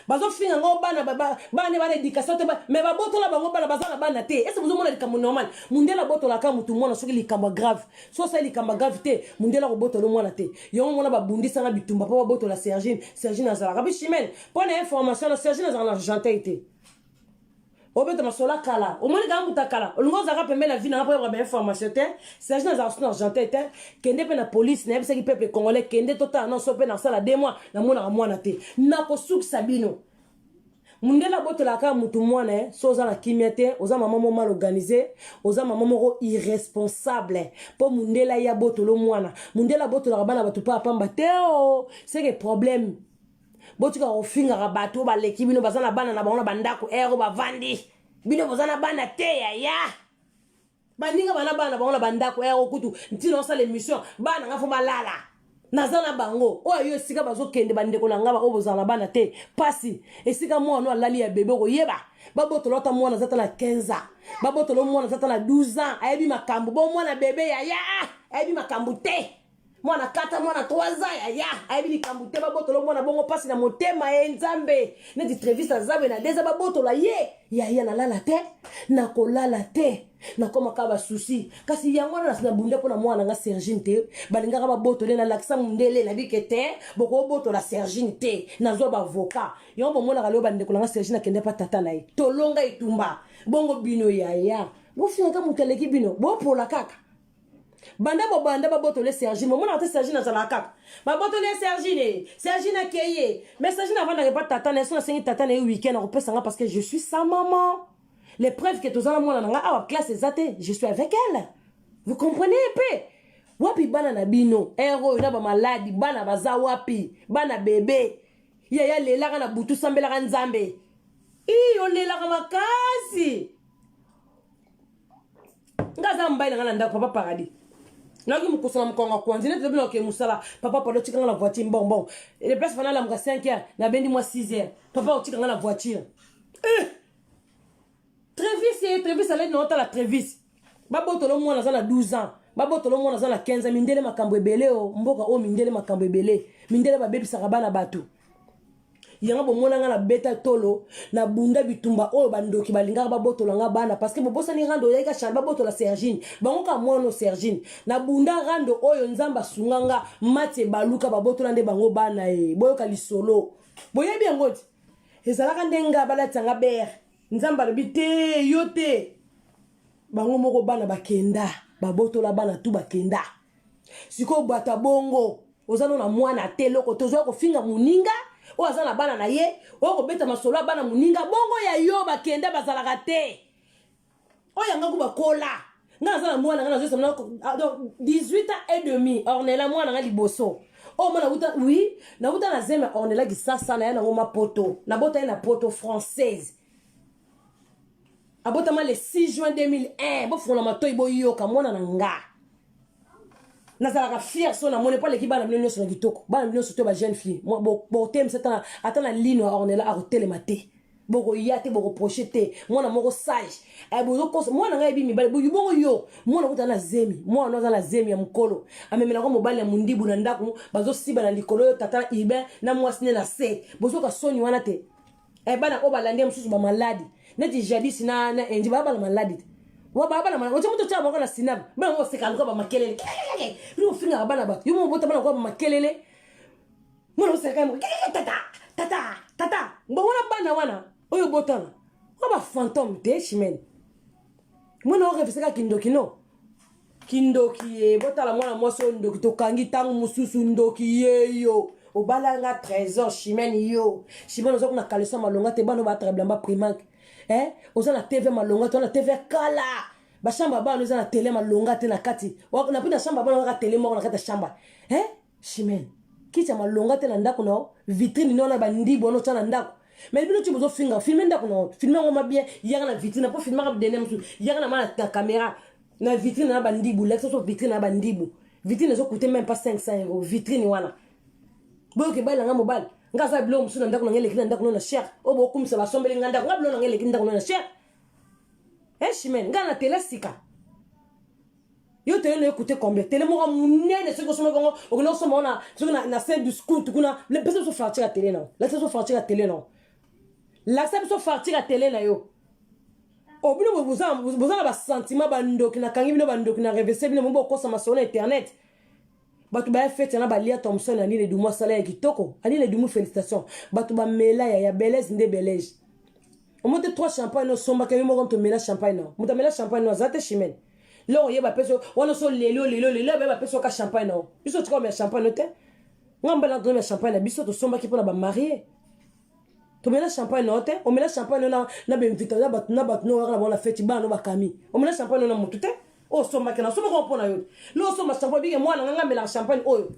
bazo finga ngo bana éducation te mais ba boto la bango bana bazana bana te est-ce que vous mona likambo normal mundela boto la ka mutu mona soki likambo grave so ça likambo grave te mundela ko boto lo mona te yo mona ba bundisa na bitumba pa boto la Sergine azala rabi chimene pone information la Sergine azala argenté te obeto na sola kala o moni ga muta kala olungo zaka pembe la vie na pa ba information te Sergine azala argenté te kende pe na police na ebisa ki peuple congolais kende tota na so pe na sala 2 mois na mona mwana te na ko suk sabino mundela botola ka mutu mwana so za na kimete oza maman mal organisé oza maman moko irresponsable po mundela ya botolo mwana mundela botola bana batu pa pamba te o c'est que problème botuka ofinga ka batu ba leki bino bazana bana na bango bandako ero ba vandi bino bazana bana te ya baninga bana bango bandako ero kutu ntino sa l'émission bana ngafo balala nazana bango o yo sika bazo kende bandeko na ngaba obozana bana te pasi esika mwana alali ya bebe ko yeba babotolo ta mwana zata na 15 ans babotolo mwana zata na 12 ans ayebi makambo bo mwana bebe ya ayebi makambo te mwana 4 mwana 3 ans ya ayebi likambo te babotolo mwana bongo pasi na motema nzambe ne distrevisa zabe na deza babotolo ya na lala te na kolala te na koma ka ba souci kasi yango na bunde pona mwana nga Sergine te balinga ka ba botole na laksa mundele na bikete boko botola Sergine te na zo ba avocat yombo mona ka lo bande ko nga Sergine kende pa tata na ye tolonga itumba bongo bino ya bo fina ka muteleki bino bo pola kaka banda ba botole Sergine mona ta Sergine za la kaka ba botole Sergine akeye mais Sergine avant na pas tata na so na sengi tata na week-end na ko pesa nga parce que je suis sa maman les preuves que tous moi na classe ezate je suis avec elle. Vous comprenez un peu? Wapi bana na bino ero na ba maladi bana baza wapi bana bébé ya lela na butu sambela ka nzambe iyo lela ka makasi ngaza mbaila ngana ndako papa paradis nagi mukusala mkonga kwanzi ne tebino ke musala papa pado tika ngana voiture bon les places fana la mga 5h na bendi moi 6h papa tika ngana voiture Trevis allait nota la Trevis babotolo mwana za na 12 ans babotolo mwana za na 15 ans mindele makambo ebele o mboka o mindele makambo ebele mindele babebisaka bana bato yanga bomona nga na beta tolo na bunda bitumba oyo bandoki balingaka babotola nga bana parce que bobosani rando yaika chal babotola Sergine bango ka mwana Sergine na bunda rando oyo nzamba sunganga mate baluka babotola nde bango bana boyoka lisolo boyebi yango ti ezalaka ndenga balatanga ber nzamba bite yote bango moko bana bakenda babotola bana tu bakenda siko bata bongo ozano na mwana teloko tozwa ko finga muninga o azana bana na ye o ko beta masolo bana muninga bongo ya yo bakenda bazalaka te o yanga ku bakola nga azana mwana nga nazo semna 18h30 ornela mwana nga liboso o mona uta oui na uta na zema ornela gisasa na yana ngoma poto na bota ina poto française abotama le 6 juin 2001 bo fona matoyi bo yoka mwana na nga nazalaka fier so na mone pas l'équipe bana bino nyonso na kitoko bana bino surtout ba jeune fille moi bo tem setana atana ligne ornela a hotel maté boko yate boko projeter mwana moko sage bo ko mwana nga ebi mibale bo yubo yo mwana kutana zemi mwana na zemi ya mkolo amemela ko mobali ya mundibu na ndako bazo siba na likolo yo tata ibe na mwasine na se bozo ka soni wana te bana o balande msusu ba maladi neti jadis na endi ba bala maladi wa baba na mwana ochamuto cha mwana sinab bana ngo sekaluka ba makelele bino finga bana ba yumo bota bana ko ba makelele mwana sekamo tata mbona bana wana oyo botana ba fantôme te chimene mwana o refiseka kindoki botala mwana moso ndoki to kangi tangu mususu ndoki yeyo obalanga trésor chimene yo chimene zo kuna kalisa malonga te bana ba trablamba primac ozana TV malonga to na TV kala ba chamba ba nous na télé malonga te na kati na pina chamba ba na télé mo na kati chamba chimene kicha malonga te na ndako no vitrine no na bandi bono tana ndako mais bino tibozo finga filmer ndako no filmer ngoma bien yaka na vitrine po filmer ka dene musu yaka na mana ta caméra na vitrine na bandi bu l'ex so vitrine na bandi bu vitrine zo coûter même pas 500 € vitrine wana boyo ke bala nga mobile ngaza bilo musu na ndako ngele kina ndako na cher obo kumisa ba sombele nganda ngabilo na ngele kina ndako na cher chimene ngana tele sika yo tele no écouter combien tele mo munene ce que somo ngo ogno somo na scène du scout kuna les personnes sont fartir à télé non la personne fartir à télé non la personne fartir à télé na yo obino bozana ba sentiment ba ndoki na kangi bino ba ndoki na reverser bino mo ko sama sur internet batu ba fete na ba lia Thompson ani le dumo sala ya kitoko ani le dumo félicitations batu ba mela ya beleze nde belege o monte 3 champagne no somba ke mo gonto mela champagne no muta mela champagne no zate chimene lo ye ba peso wana so lelo ba peso ka champagne no biso tiko me champagne te ngamba la donner champagne biso to somba ki pona ba marier to mela champagne no te o mela champagne na be invité na batu no wala bona fete ba no ba kami o mela champagne no mutu te o somba ke na somba ko pona yo lo somba champagne bige mwana ngamba mela champagne oyo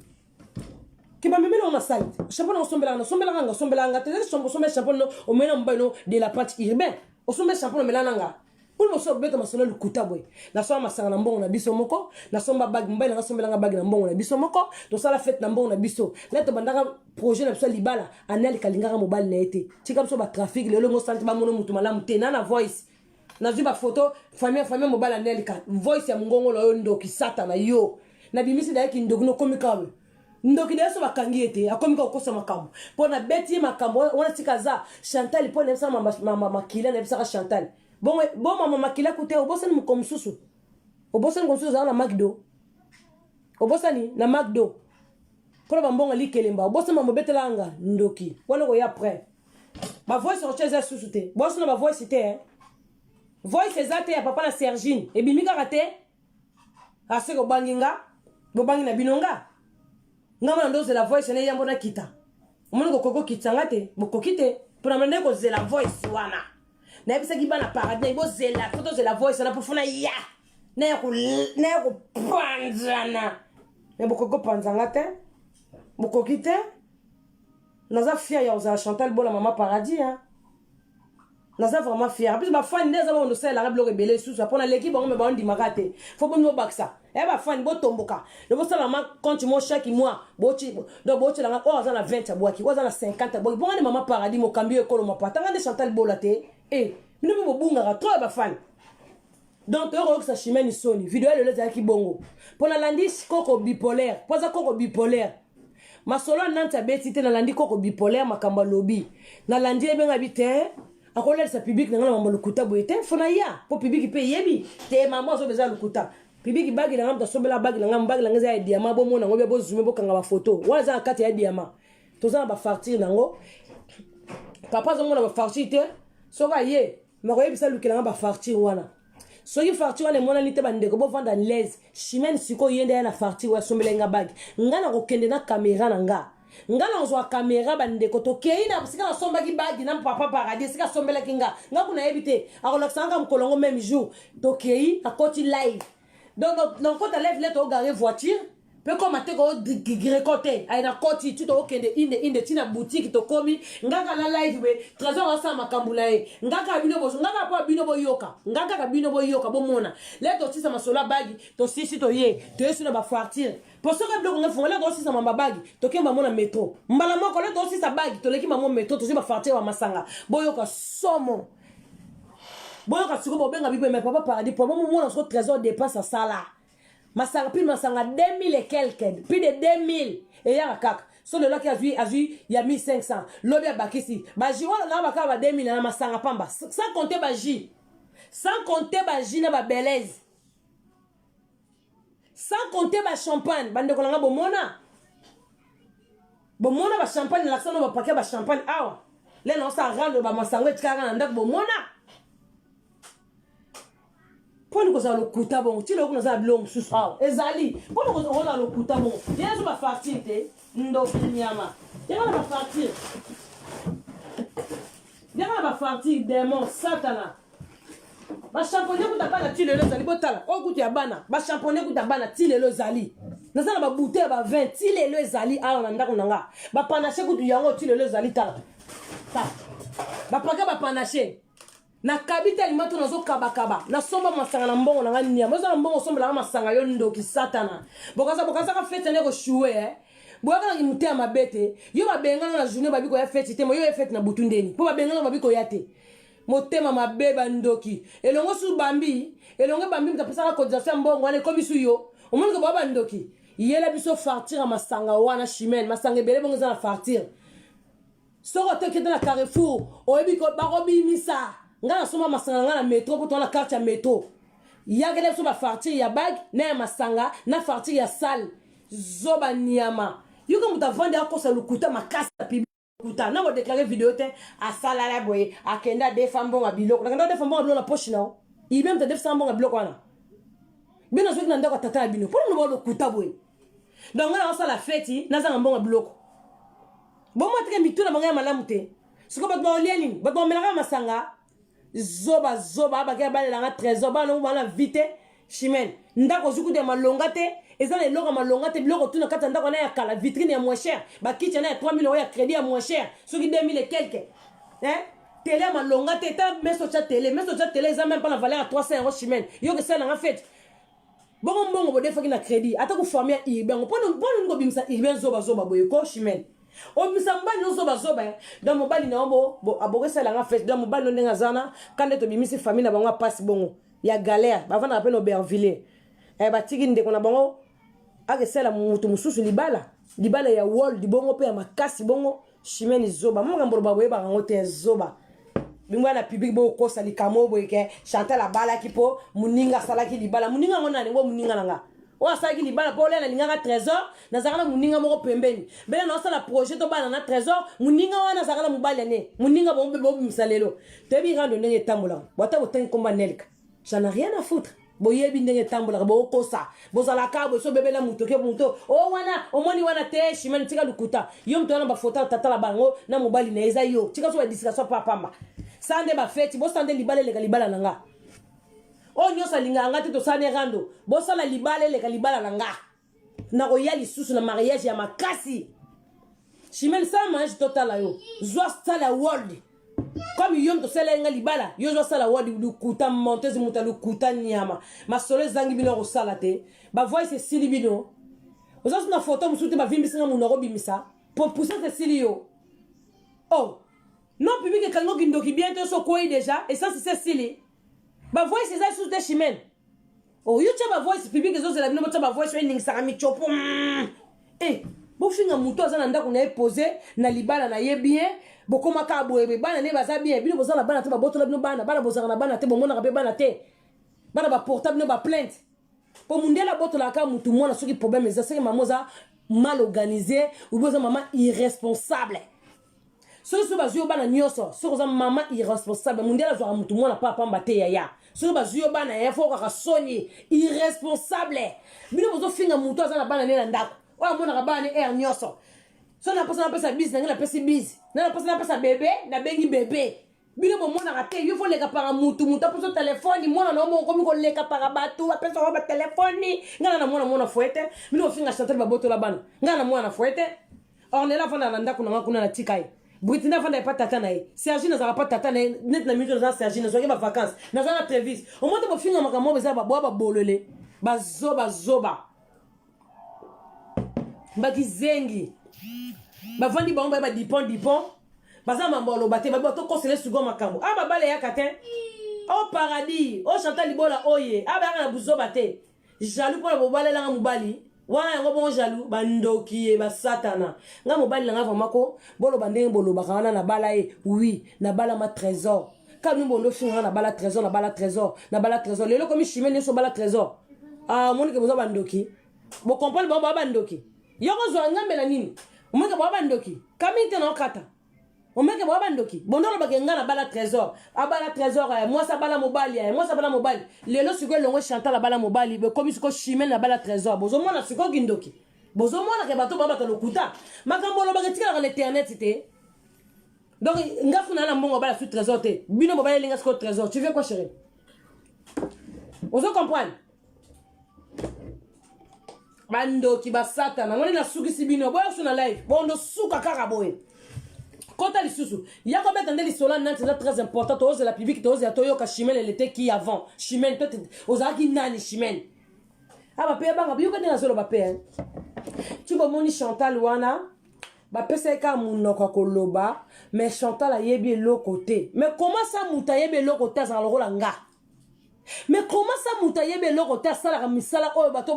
kiba memelo na site champagne sombela nga te somba champagne no o mela mbano de la partie urbaine o somba champagne mela nga pour mo so beta masolo lukuta boy na so masanga na mbongo na biso moko na somba bag mbaye na sombela nga bag na mbongo na biso moko to sala fête na mbongo na biso là to bandaka projet na biso libala anel kalingaka mobile na ete tika biso ba trafic le longo santi ba mono mutu malamu te na voice na ziba photo famille mobile anel ka voice ya mungongo lo ndoki sata na yo na bimisi da yaki ndoki no komikawe ndoki da so bakangi ete akomika kokosa makambo pona beti makambo wana tikaza Chantal pona sa mama makila na bisa Chantal bon mama makila kote obosani mukomsusu obosani komsusu za na McDo obosani na McDo pour ba mbonga likelemba obosani mama betelanga ndoki wana ko ya après ba voice sur chaise susute bosana ba voice te voice ezate ya papa na Sergine e bimika kate aseko banginga bo bangi na binonga ngama ndo la voice ne yambo na kita omoni ko koko kitanga te bo kokite pour amende ko la voice wana na bisa ki bana paradis bo zela photo zela voice na pofuna ya na ko panzana mais boko panzanga te boko kite naza fier ya oza Chantal Bola Maman Paradis hein naza vraiment fier en plus ba fan neza ba ondosela la bloc rebelle sous pour l'équipe on me ba ndi makate faut bon no baksa e ba fan bo tomboka le bo sala ma compte mo chaque mois bochi do bochi la ko za na 20 boaki ko za na 50 boaki bon Maman Paradis mo cambio ekolo mo patanga de Chantal Bola te mine bo bunga trop ba fan donc heureux que ça chimène soni vidéo le les aki bongo pour la landis koko bipolaire poza koko bipolaire masolo nanta beti te na landi koko bipolaire makamba lobby na landi ebenga bite akola sa public na ngala mambo lukuta boyete fona ya po public pe yebi te mama zo beza lukuta public bagi na ngam tasobela bagi na ngam bagi na ngeza ya diama bo mona ngobe bo zoom bo kanga ba photo waza kati ya diama to za ba fartir nango papa zo mona ba fartir te so ga ye mako yebisa lukela ba fartir wana so yi farti wana mona lite bandeko bo vanda les chimène siko yende na farti wa sombelenga bag ngana ko kende na caméra na ngana zo caméra bandeko to keina sika somba ki bag na papa paradis sika sombela kinga ngakuna yebite akolakisanga mkolongo même jour to kei akoti live donc quand tu lèves lettre au garer voiture peu comme à te côté à na côté tu to kende inde tina boutique to komi ngaka la live be trésor asa makambula e ngaka bino bo ngaka pa bino bo yoka ngaka ka bino bo yoka bo mona le to tisa masola bagi to sisi to ye to yesu na ba fartir pour ce que bloc ngafo le to sisa mamba bagi to kemba mona métro mbala moko le to sisa bagi to leki mamo métro to sima fartir wa masanga bo yoka somo bo yoka siko bo benga bibe mais papa paradis pour moi mona so trésor dépasse ça là masanga puis masanga 2000 et quelques plus de 2000 et ya kaka so le loki a vu il y a 1500 lobi abakisi baji wana na baka ba 2000 na masanga pamba sans compter baji na ba belaise sans compter ba champagne bande ko langa bomona ba champagne la sono ba paquet ba champagne awa le no sa rendre ba masanga tkanga na ndako bomona poni ko za lokuta bon ti lo ko za blong susra ezali poni ko za lokuta bon yeso ba fartir te ndo nyama yanga ba fartir démon satana ba champonné ko tabana ti lelo zali botala o kuti ya bana ba champonné ko tabana ti lelo zali nazana ba bouteille ba 20 ti lelo zali awa na ndako nanga ba panache ko tu yango ti lelo zali tala ta ba paga ba panache na kabita limato nazo kabakaba na somba masanga na mbongo na ngania moza na mbongo somba la masanga yo ndoki satana bokaza ka fete ne ko choué boka na muté mabete yo ba bengana na journée babiko ya fete te mo yo ya fete na butundeni po ba bengana babiko ya te motema mabeba ndoki elongo su bambi mtapesa ko dza mbongo ane komisu yo omoni ko baba ndoki yela biso fartir masanga wana chimène masanga bele bongo za na fartir soko te kete na Carrefour oyebi ko barobi misa ngana soma masanga ngana métro pour la carte ya métro yagele so ba fartir ya bag na masanga na fartir ya salle zoba niama yuko mutavanda akosa lukuta makasa pibi lukuta na bo déclarer vidéo te a sala la boye akenda defambo ma biloko nakenda defambo ma biloko na poche na il même te defambo ma biloko wana bino zo kina ndako tata bino pour no bo lukuta boye donc ngana osala fête na zanga mbonga biloko bon moi te mituna banga malamu te siko ba ba lieni ba ba melaka masanga zoba bakia bale langa trésor bana wana vite chimène ndako zuku de malonga te ezana eloko malonga te biloko tuna kata ndako na ya kala vitrine ya moins cher ba kitchen na 3000 € ya crédit ya moins cher soki 2000 et quelques télé malonga te ta meso cha télé ça même pas la valeur à 300 € chimène yo que ça na fait bongo bo defa ki na crédit ata ko former ibengo pono ngo bimsa iben zoba boye ko chimène o misamba no zoba dans mobali na bo abogesa la fête dans mobali no ndenga zana kande to bimisi famille na bango passe bongo ya galère ba vana apeno Berville ba tiki ndeko na bango akesela mutu mususu libala ya wall di bongo pe ya makasi bongo chimène zoba mo ngamboro ba boye ba ngote zoba bingwa na public bo ko sali kamo boye ke Chantal la bala kipo muninga sala ki libala muninga ngona ni wo muninga nanga o asaki libala po le na linganga trésor na zakala muninga moko pembeni bela na osala projet to bana na trésor muninga wana zakala mubali ne muninga bo misalelo tebi rando ndenge tambola bota botenga komba nelka j'en ai rien à foutre boyebi ndenge tambola bo kosa bozala ka bo so bebela muto ke muto o wana omoni wana te chimene tika lukuta yo mto wana ba photo tata la bango na mobali na eza yo tika so ba discussion pa pamba sande ba feti bo sande libala le libala nanga o nyosa linga ngati to sane rando bo sala libala le libala nanga na ko yali susu na mariage ya makasi Chimène ça mange total yo zo sala world comme yom to sala nga libala yo zo sala world du kuta monteuse muta lu kuta nyama masolo zangi bino ko sala te ba voice sili bino ozo na photo musuti ba vimbisa nga munoro bimisa pour pousser ce sili yo oh non public kango kindoki bientôt so koi déjà et ça c'est sili ba voice ça sous de Chimène oh yo tcha ba voice public zo la bino tcha ba voice ending sa mi chopo eh bo finga muto azana ndako na poser na libala na ye bien bokoma ka boyebe bana ne baza bien bino bozana bana te ba botola bino bana bozana bana te bomona ka bana te bana ba portable no ba plainte po mundela botola ka mutu mona soki problème za seki mamoza mal organisé ou besoin maman irresponsable soki bazio bana nyoso soki za maman irresponsable mundela zo mutu mona papa mbate ya soki bazio bana ya fo ka soni irresponsable bino bozo finga mutu azana bana ne na ndako wa mona ka bana air nyoso so na pesa bis na pesa bis na pesa bébé na bengi bébé bino bo mona ka te yo fo leka para mutu aposo téléphone mona no mo komi ko leka para batu apesa ko ba téléphone ngana na mona fouette bino finga chanter ba boto la bana ngana mona fouette on est là fanda na ndako na kuna na tikai Britina fanda pas tata na ye Sergi na za pas tata na net na minute na Sergi na zo ba vacances na za na prévise au moins bo finga makamo beza ba boa ba bolele ba zoba bakizengi bavandi bango ba dipon baza mambolo bate ba to conseiller sugo makambo aba bale ya katin au paradis au Chantal libola oye aba na buzo bate jaloux pour bobale la mobali wana ngo bon jaloux bandoki e ba satana nga mobali nga vraiment ko bolo bandenge bolo bakana na bala e oui na bala ma trésor quand nous bondo finga na bala trésor lelo comme Chimène so bala trésor ah moni ke bozo bandoki bo comprendre ba bandoki yoko zo ngambela nini umeke baba ndoki kamite na okata umeke baba ndoki bondolo bakenga na bala trésor moi ça bala mobali lelo siko longo Chantal la bala mobali be comme siko Chimène na bala trésor bozo mona siko gindoki bozo mona ke bato baba to lokuta makambo lo baketika na internet c'était donc ngafuna na mbongo bala sous trésor te bino baba linga siko trésor tu veux quoi chérie ozo comprendre bando ki basata na ngoni na suki sibino boyo suna live bondo suka kaka boye kota lisusu yako beta ndeli sola nanti c'est très important to la public to oza toyo ka Chimène elle était qui avant Chimène peut oza ki nani Chimène aba pe banga biyo ka ndina solo ba pe tu bo moni Chantal wana ba pesa ka munoko koloba mais Chantal a yebi lo côté mais comment ça muta yebi lo côté za lo la nga mais comment ça mutayebe loko ta sala ka misala o bato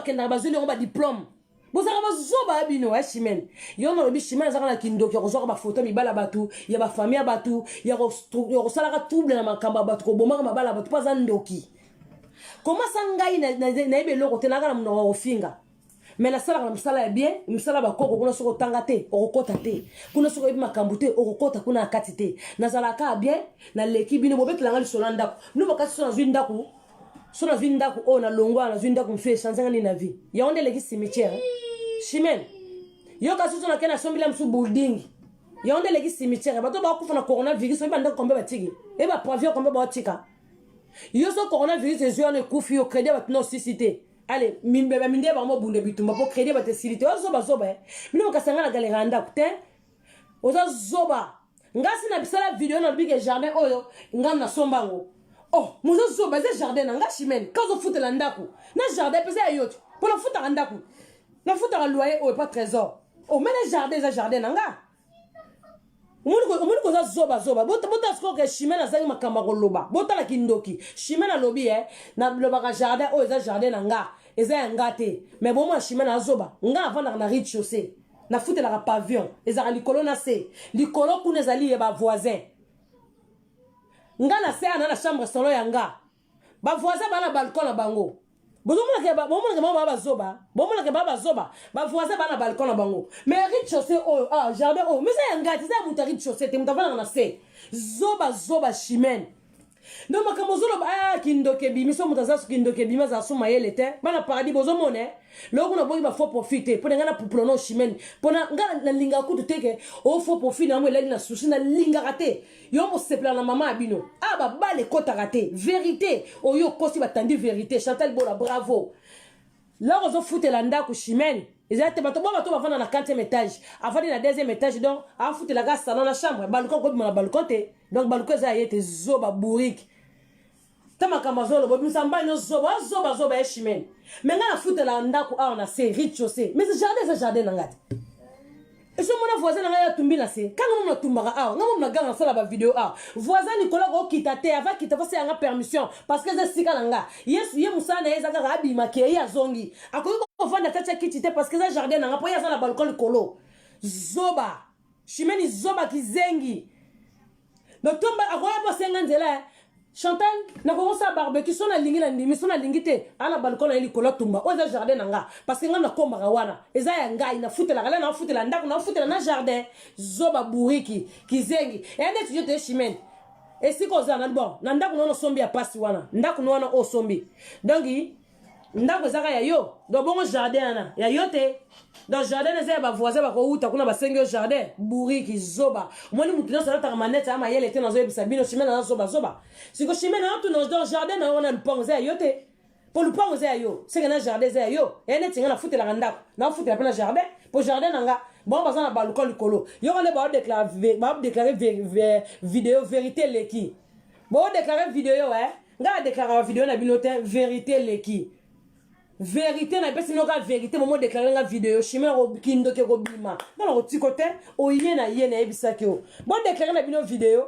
kenda bazuli o ba diplôme bozaka bazoba bino Chimène yo no bi Chimène zaka na kindoki ko zoka ba photo mi bala batu ya ba famille batu ya ko sala ka trouble na makamba batu ko bomaka mabala batu pas ndoki comment ça ngai na yebe loko te na kana mno ofinga mais la sala ka misala bien misala ba koko kuna soko tangate o kota te kuna soko ibi makambute o kota kuna akati te na sala ka bien na leki bino bobetla ngali solanda no bakati so na zwindaku o na longwa na zwindaku mfe chanzanga ni na vie ya onde leki cimetière Chimène yo ka so na kena sombila msu building ya onde leki cimetière bato ba kufa na coronavirus ba ndako kombe batiki e ba pavio kombe ba tika yo so coronavirus ezo na kufi yo crédit ba no cité allez minde ba mo bunde bitumba po crédit ba te silité o zoba mino kasanga na galera ndako te oza zoba ngasi na bisala video na bige jardin oyo ngana sombango oh muzo zoba ze jardin nga Chimène kazo futela ndako na jardin pesa yoto pour la futa ndako na futa loyer o pas trésor oh mais le jardin nga Omuniko za zoba bota sko ke Chimène azangi makamba ko loba bota la kindoki Chimène lobi na loba ka jardin o eza jardin nga eza ngate mais bon moi Chimène azoba nga avant na rez-de-chaussée na futela ka pavillon eza likolo na se likolo kuna ezali ba voisin nga na se ana na chambre solo yanga ba voisin bana balcon na bango bomona ke baba zoba ba voisin bana balcon na bango mais rez-de-chaussée oh jardin oh mais ça ngate ça muta rez-de-chaussée te mutavana na se zoba Chimène donc makamozolo ah kindoke bimiso mutazasu kindoke bima za suma yele te bana paradis bozo mone loko na bongi ba faut profiter pour ngana pour no chimene pour ngana na linga kutu teke o faut profiter na mo elali na sushi na linga raté yo mo sepla na mama abino ah ba bale kota raté vérité o yo kosi batandi vérité Chantal Bola bravo là on fout la ndako chimene exactement bato bavanda na 4e étage avandi na 2e étage donc afuti la gasa dans la chambre balcon ko na balcon te donc balcon za yete zoba bourrique tamaka zolo bo misamba no zoba e chimene mais nga afuti la ndako a on a c'est rich chaussée mais ce jardin ngati et ce mon voisin nga ya tumbi na se quand on tumbaka a nga mo ganga sala ba vidéo a voisin Nicolas ko kitate avant kita fa nga permission parce que c'est sika nga yesu ye musana eza ga abi makeye ya zongi akoyi ko vanda tacha kitite parce que ça jardin nga po ya na balcon likolo zoba chimene zoba kizengi donc tomba akoya ba senga nzela Chantal na ko sa barbecue sona lingi na ndimi sona lingite ana balcon na likolo tumba oza jardin nga parce que nga na komba wana eza ya ngai na futela kala na futela ndako na futela na jardin zoba buriki kizengi et ane tu te chimene et si ko za na bon na ndako no sombi ya pasi wana ndako no wana o sombi donc ndako zaka ya yo do bongo jardin na ya yote dans jardin eza ba voisin ba ko uta kuna ba sengo jardin buriki zoba moni mutu na sala ta manette ama yele te na zo ebisa bino chimene na zoba siko chimene na tu dans jardin na wana lupango za yote pour lupango za yo c'est que na jardin za yo ene tinga na futela ndako na futela pe na jardin pour jardin nanga bon baza na balcon likolo yo ne ba déclarer vidéo vérité leki bon déclarer vidéo nga déclarer vidéo na binote vérité leki vérité na pesi no ka vérité moment déclarer nga vidéo chimero kindo ke ko bima dans le petit côté o yena ebisaki o bon déclarer na bino vidéo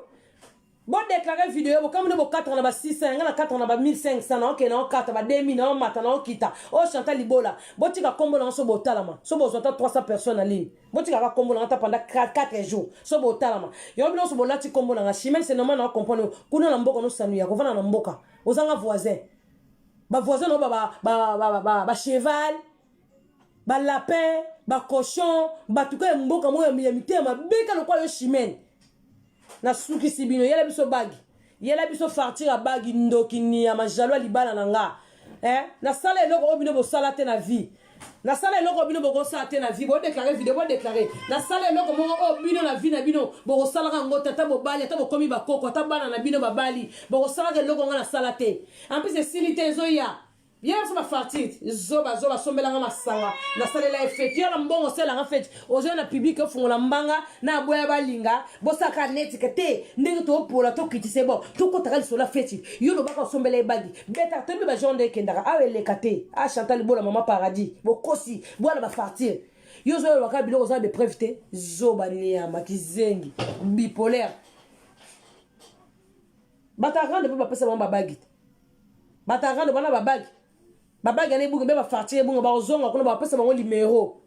bon déclarer vidéo bo comme no 4 na ba 600 nga na 4 na ba 1500 na ok na 4 ba 2000 na mata na okita o Chantal Libola bo tika kombo na so bo talama so bo zota 300 personnes en ligne bo tika ka kombo na ta pendant 4 jours so bo talama yo bino so bo lati kombo na chimel c'est normal na comprendre kuna na mboko no sanu ya ko vana na mboka ozanga voisin ba voisin no ba cheval ba lapin ba cochon ba tuka mboka moyo ya mitema beka lo kwa yo chimene na suki sibino yela biso bagi yela biso fartir a bagi ndoki ni ya majalo libala nanga na sala eloko obino bo sala te na vie na sala eloko obino bo sala te na vie bo déclarer vidéo bo déclarer na sala eloko mo obino na vie na bino bo sala ka ngota ta bo bali ta bo komi ba koko ta bana na bino ba bali bo sala ke eloko nga na sala te en plus c'est silité zoya bien ça va fartir zoba sombela nga masanga na sala la fête yo na mbongo sala nga fête ozo na public ofungola mbanga na boya balinga bo saka net kete ndenge to pola to kitise bo to ko takali sola fête yo lo baka sombela bagi beta to be ba jonde kendaka awele kate a Chantal Bola mama paradis bo kosi bola ba fartir yo zo waka biloko za de prévité zoba nia makizengi bipolaire bata grande ba pesa mama bagi bata grande bana ba bagi baba gane bunga be ba fartir bunga ba ozonga kuna ba pesa bango numéro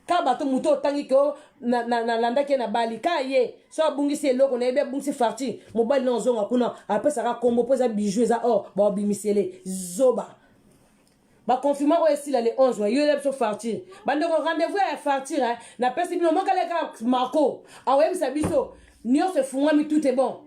ka bato muto tangi ko na landa ke na bali ka ye so bungi se loko na be bungi se fartir mo bali na ozonga kuna apesa ka kombo pesa bijou za or ba bimisele zoba ba confirmer o esila le 11 yo le so fartir bande ko rendez-vous à fartir na pesa bino mo kale ka marco awem sabiso nio se funga mi tout est bon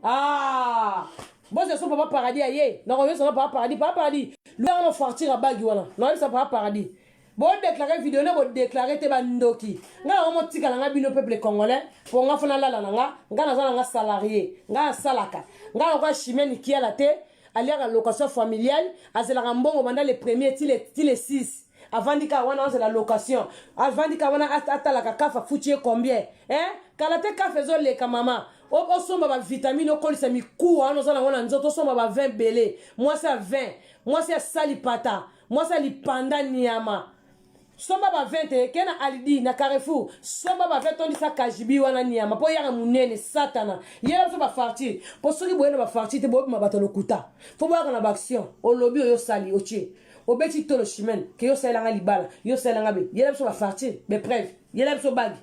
bon c'est son papa paradis aye non on veut son papa paradis lui on va fartir à bagi wana non ça papa paradis bon déclarer vidéo na bon déclarer te bandoki nga on tika nga bino peuple congolais pour nga fona la nga na nga salarié nga salaka nga ko chimene qui a la tête aller à location familiale azela mbongo banda les premiers ti les 6 avant dika wana c'est la location avant dika wana atala ka kafa foutie combien kalate kafa zo le kamama o somba ba vitamine o kolisa miku wana zana wana nzoto somba ba 20 belé moi c'est 20 moi c'est salipata moi c'est lipanda niama somba ba 20 kena alidi na Carrefour somba ba 20 on sa kajibi wana niama po yaka munene satana yela so ba fartir po soki boyena ba fartir te bo ma batalo kuta fo boya na ba action o lobby yo sali o tie o beti tolo chimene ke yo sala nga libala yo sala nga be yela so ba fartir be preuve yela so bagi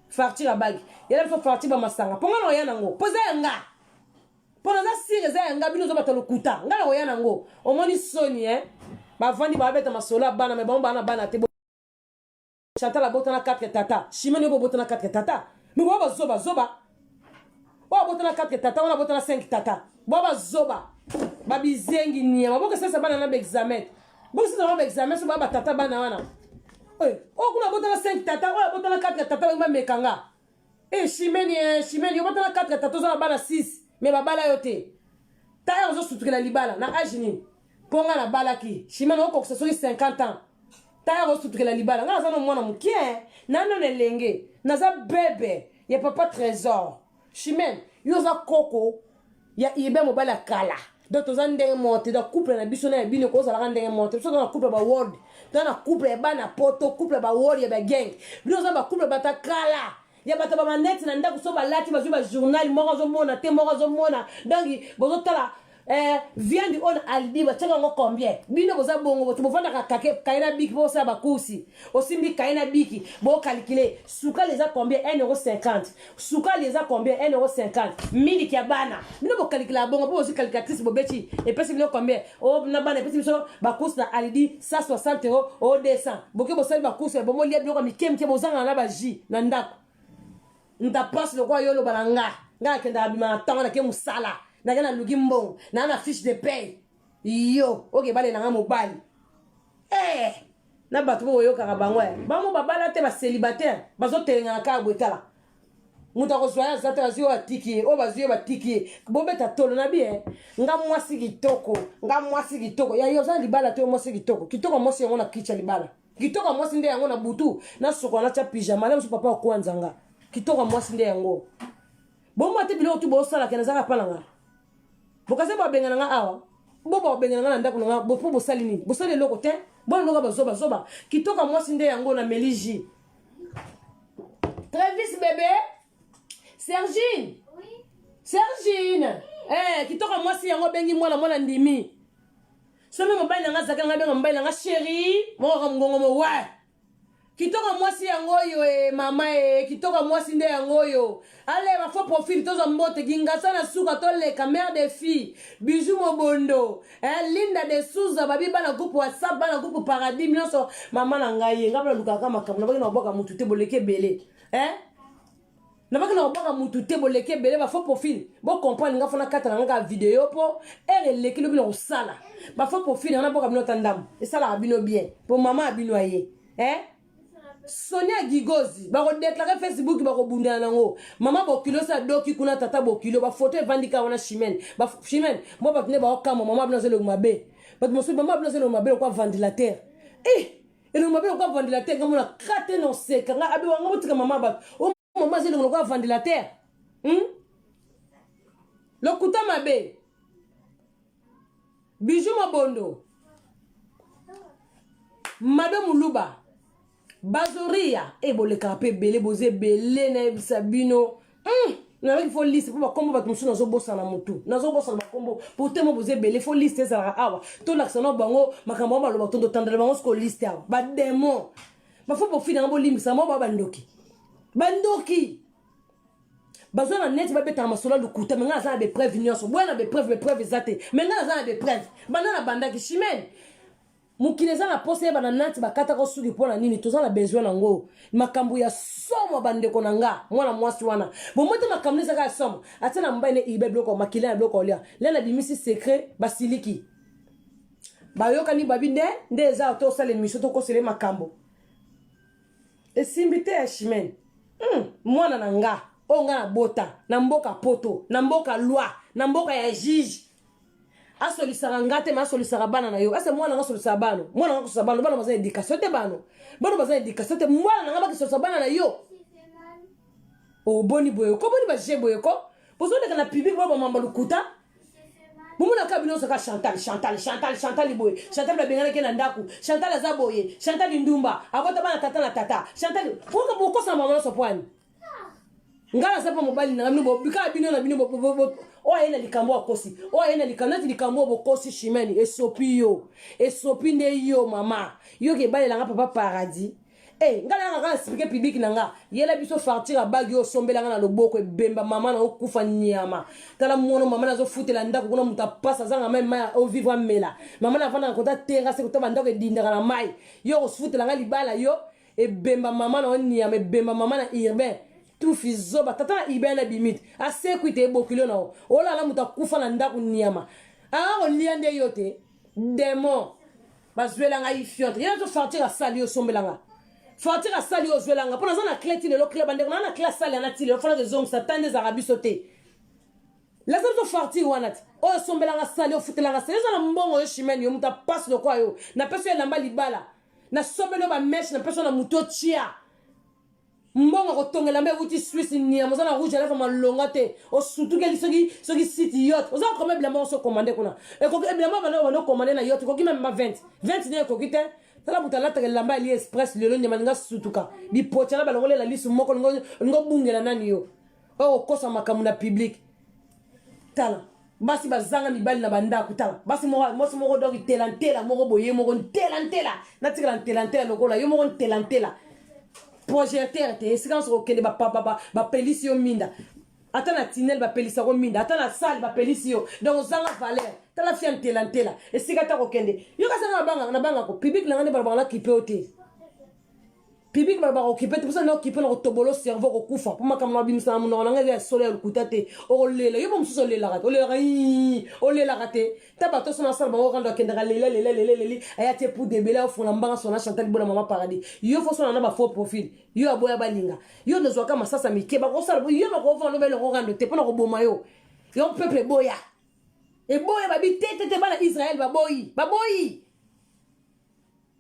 fartir a bagi yela so fartir ba masanga ponga no yana ngo poza nga pona za sire za nga bino zo batalo kuta nga no yana ngo o moni soni ba vandi ba beta masola bana me ba bana te Chantal a botana 4 tata chimene bo botana 4 tata me bo ba zoba o botana 4 tata on botana 5 tata baba zoba babi zengi niama boka sasa bana na examen boka sasa ba examen so baba tata bana wana o kuna botana 5 tata o botana 4 tata ba mekanga chimeni o botana 4 tata zo bana 6 mais babala yote taya ozo sutukela libala na ajini ponga na balaki chimeni o koksa soki 50 ans taya ozo sutukela libala nga za no mwana mukie na no nelenge na za bebe ya papa trésor chimeni yo za koko ya ibe mobala kala donc toza ndenge monte da couple na biso na bino ko sala ndenge monte so na couple ba word na couple ba na poto couple ba word ya ba gang bino za ba couple ba ta kala ya bata ba manette na ndako so ba lati ba juba journal moko zo mona te moko zo mona donc bozo tala viande on aldi ba tanga ngo combien bino boza bongo boto bofanda ka kaina biki bo sa ba kusi osimbi kaina biki bo calculer suka les a combien 1,50 €, suka les a combien 1,50 €, mili kia bana bino bo calculer bongo bo aussi calculatrice bo beti et puis bino combien o na bana petit biso ba kusi na aldi 160 € o 200 boke bo sali ba kusi bo mo lia bino ko mikem ke bo zanga na ba ji na ndako nta passe le kwa yo lo balanga nga kenda abima tanga na ke musala na gana lugimbo na fiche de paye yo oke bale na mobali na bato bo yo kaka bango bango babala te ba célibataire bazo telenga ka bwetala muta ko soya zata azio atiki o bazio batiki bobeta tolo na bien nga mwasi kitoko ya yo za libala te mwasi kitoko mwasi yango na kicha libala kitoko mwasi nde yango na butu na soko na cha pyjama na so papa ko nzanga kitoko mwasi nde yango bomba te bilo tu bo sala kana zaka palanga bokase ba bengana nga awa boba bengana nga na ndako nga bopo bosali nini bosali loko te bon loka bazoba kitoka mwasi nde yango na meliji Travis bébé Sergine oui Sergine kitoka mwasi yango bengi mwana ndimi somme mobali nga zaka nga benga mobali nga chérie mo ngongo mo wa kitoka mwasi yango yo mama kitoka mwasi nde yango yo ale ba fo profil tozo mbote gingasa na suka toleka mère des filles bijou mobondo Linda de Souza babi bana groupe WhatsApp bana groupe paradis nyonso mama na ngai ngabla lukaka makambo na baki na boka mutu te boleke belé na baki na boka mutu te boleke belé ba fo profil bo comprendre nga fona kata nga vidéo po leki lo bino sala ba fo profil na boka bino tandam et sala bino bien pour mama bino aye Sonia Gigozi bako déclarer Facebook bako bunda nango mama bokilo sa doki kuna tata bokilo ba photo evandika wana chimene ba chimene moi ba tene ba okama mama bino le mabe ba mo so mama bino le mabe kwa ventilateur et le mabe kwa ventilateur comme na kate no seka nga abi wanga mutika mama ba o mama zele kwa ventilateur le kuta mabe bijou mabondo madame Luba Bazoria boleka pe belé boze belé na sabino na il faut liste pour kombo ba tumsu nazo bossa na mutu nazo bossa na kombo pour temo boze belé faut liste ça awa to laksana bango makambo ba lo ba tondo tandela bango ko liste awa ba démon ba faut pour finir bo limisa mo ba bandoki bazona net ba beta masola lukuta menga za be preuve nyonso bwana be preuve zate menga za be preuve banana bandaki chimene mukineza na pose ba na nati bakata ko suki pona nini tozana besoin nango makambu ya somo bandeko nanga mwana mwasi wana bomote makambu neza ka somo atena mbane ibe bloko makila bloko lia lena bimisi secret basiliki bayoka ni babinde ndeza to sale mission to ko sele makambo esimbite ya chimene mwana nanga onga na bota na mboka poto na mboka loi na mboka ya juge asolisaka ngate ma asolisaka bana na yo ase mwana nga solisaka bano mwana nga solisaka bano bana baza éducation te bano baza éducation te mwana nga bakisolisaka bana na yo o boni boye ko boni ba je boye ko bozo de kana public bo mamba lukuta mumuna ka bino saka Chantal boye Chantal ba bengana ke na ndaku Chantal aza boye Chantal ndumba abota bana tata na tata Chantal pourquoi boko sa mama so poani ngala sepa mobali na bino bika bino na bino o ayena likambo akosi o ayena likanati likambo bokosi chimene esopi nde yo mama yo ke balela nga papa paradis ngala nga expliquer public nanga yela biso fartira bagi o sombela nga na loboko ebemba mama na okufa nyama tala mwono mama na zo futela ndako kuna muta pasa zanga même mai au vivre mela mama na vana kota tenga se kota bandako edindaka na mai yo ko futela nga libala yo ebemba mama na nyama ebemba mama na urbain tu fizoba tata ibena bimit ase kuite bokilo na o la muta kufa na ndaku niama a liande yote demo bazwela nga ifionte yana to sortir a sali o sombelanga sortir a sali o zwelanga pona zana kleti le lo kleba ndeko na classe sali na tile fona de zong satande za rabisote la zo sortir wanat o sombelanga sali o futelanga sali zana mbongo yo shimeni yo muta passe de quoi yo na peso ya lamba libala na sombelo ba mesh na peso na muto chia mbongo ko tongela mbe wuti Suisse ni amazana rouge ala fama longa te o surtout que soki site yacht oza ko mebla mo so commander kuna e ko ebla mo bana commander na yacht ko ki même 20 ne ko kite tala butala ta lamba ali express lelo ni maninga sutuka bi pochana ba longolela lisu moko ngo bungela nani yo o kosa makamu na public tala basi bazanga mibali na banda kutala basi moko doki telantela moko boye moko telantela na tikala telantela lokola yo moko telantela projecteur te esika so kende ba pelisio minda atana tinel ba pelisa ko minda atana salle ba pelisio donc zanga valeur tala fian telantela esika ta ko kende yo kasana na banga ko public na ngane ba kipeote public ba occupé pour ça na occupé na tobolo cerveau ko kufa pour makamna bimsa mu na ngale soleil kutate o lela yo bamso lela rat o lela raté tabato sona sala ba okanda kende lela ayate pour debela o fona mbanga sona Chantal Bola mama paradis yo fo sona na ba faux profil yo aboya balinga yo ne zoaka masasa mike ba ko sala yo ba ko vendre belo rando te pona ko boma yo peuple boya e boya ba bi tete bana Israël ba boyi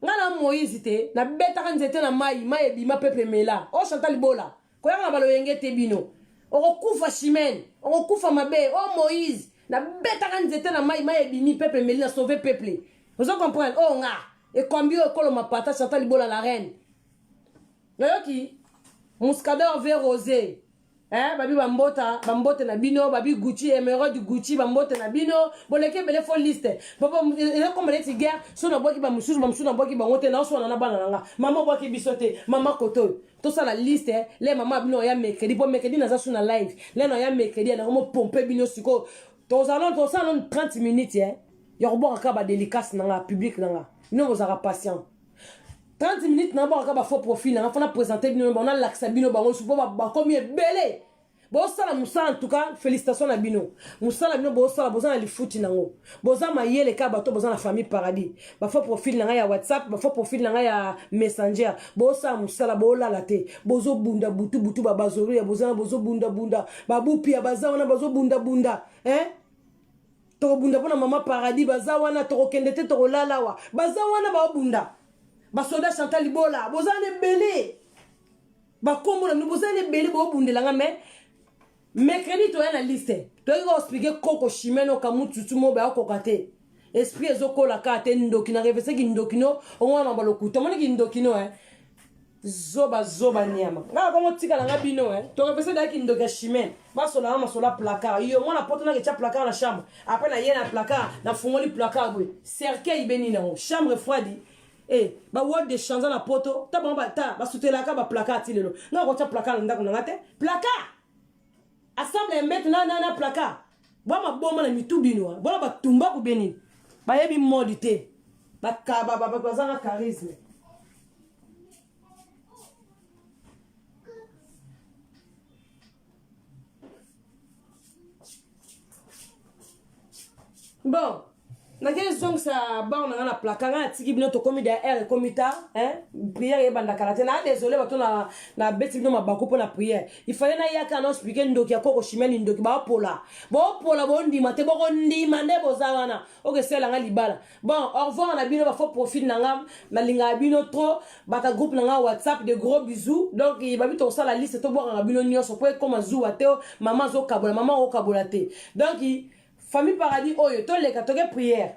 ngana Moïse te na beta kanzete na mai bima peuple mela o Chantal Bola ko yanga balo yengete bino o kufa chimene o kufa mabe o Moïse na beta kanzete na mai bimi peuple mela na sauver peuple vous comprenez o nga e combien ko lo mapata Chantal Bola la reine ngayoki muscador vert rosé babi bambote na bino babi Gucci emerald Gucci bambote na bino boleke bele fo liste papa ele comme les guerre so na boki ba mususu na boki bangote na so na bana nanga mama boki bisote mama koto to ça la liste les mama bino ya mercredi po mercredi na za na live les no ya mercredi na mo pomper bino siko to salon 30 minutes ya ko boka ba délicace nanga public nanga nous vous aura patient 30 minutes na ba ka faux profil na fona présenter bino on a l'accès bino bango supo ba combien belé bo sala musa en tout cas félicitations na bino musa bino bo sala bozana li fouti nango boza mayele ka bato boza na famille paradis ba faux profil na ya WhatsApp ba faux profil na ya Messenger bo sala musa bo la te bozo bunda butu ba bazoro ya bozana bozo bunda babu pia baza wana bozo bunda to bunda pona mama paradis baza wana to kende te to lalawa baza wana ba bunda basoda Chantal Bola bozane belé ba kombo na bozane belé bo bundelanga mais mercredi to na liste to go expliquer koko chimeno kamututu mo ba kokate esprit ezokola ka te ndoki na revese ki ndokino onwa ba lokuta moni ki ndokino zoba nyama nga komo tika na bino to revese da ki ndoka chimene basola na masola placard yo mona poto na ke cha placard na chambre après na yena placard na fungoli placard boy cercueil beni na chambre froide ba word de changer na poto ta ba sutela ka ba placard ti lelo nga ko cha placard ndako na ngate placard assemble mettre na placard ba ma bomba na mitubino ba ba tumba ku beni ba yebi modité ba ka ba zanga charisme bon na quel song ça ba on a na placard na tiki bino to komi da air komita prière e banda karate na désolé bato na beti bino mabako pour la prière il fallait na yaka na expliquer ndoki ya koko chimeli ndoki ba pola bo ndima te boko ndima nde bozawana oke sela nga libala bon au revoir na bino ba faux profil na ngam na linga bino trop baka groupe na nga WhatsApp de gros bisous donc il va bito ça la liste to boka na bino nyoso pour comme zuwa te maman zo kabola maman o kabola te donc famille paradis oyo to leka toke prière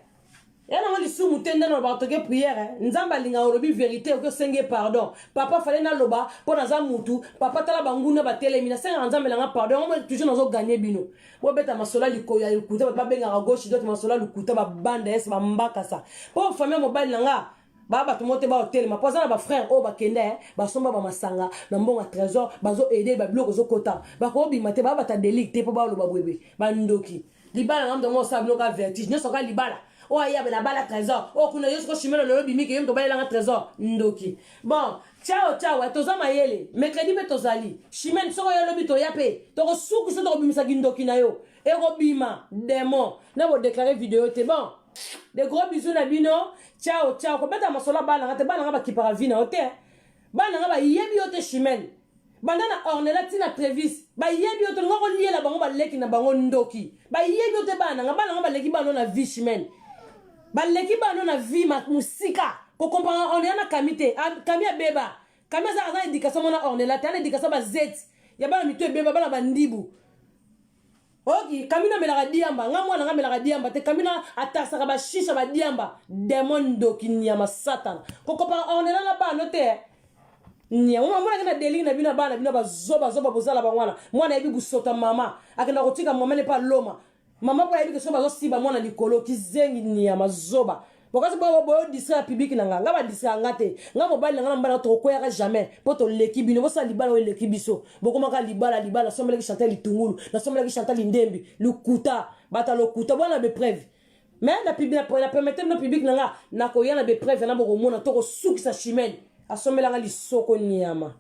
yana ngoli sumu tenda no ba toke prière nzamba linga orobi vérité o senge pardon papa fallait na loba po na za mutu papa tala banguna ba telemina senga nzamba langa pardon on toujours nazo gagner bino bo beta masola likoya likuta ba benga à gauche d'autre masola likuta ba banda es ba mbaka sa po famille mobile langa baba tumote ba hotel ma poza na ba frère o ba kende ba somba ba masanga na mbonga trésor bazo aider ba bloko zo kota ba ko bi mate baba ta délicte po ba lo ba bwebe ba ndoki libala ngam de mo sa bloka vertige ne soka libala o ya bela bala trésor o kuna yosko chimelo lo bimiki yem to bala nga trésor ndoki bon ciao ciao toza mayele mercredi be tozali chimene soko yo lobi to yape to ko suku so to bimisa gindoki na yo e ko bima démon na bo déclarer vidéo te bon des gros bisous na bino ciao ciao ko beta masola bana nga te bana nga ba kipara vina ote bana nga ba yebi yo te chimene banda na ornela tina prévis ba yebi yo te ngoko liela bango ba leki na bango ndoki ba yebi yo te bana nga ba leki bano na vie chimene ba leki bano na vie musika ko comprendre on est na kamite kamia beba kamia za za éducation mona ornela tana éducation ba zet ya bana mito beba bana bandibu oki kamina melaka diamba nga mwana nga melaka diamba te kamina atasaka ba shisha ba diamba démon ndoki nyama satana ko comprendre ornela na bano te nya mwana kana deli na bina bana bina bazoba bozala bangwana mwana yebi busota mama akenda kotika mama ne pa loma mama po yebi kesoba zo siba mwana likolo kizengi nya mazoba bokazi boyo disra public na nga ba disra ngate nga mobali nga mbala to koya jamais poto leki bino bosa libala o leki biso bokoma ka libala sombele ki chanter litungulu na sombele ki chanter lindembi lukuta bata lokuta bwana be preuve mais la public la permettre no public na nga na koya na be preuve na boko mona to ko sukisa chimene asomela nga lisoko nyama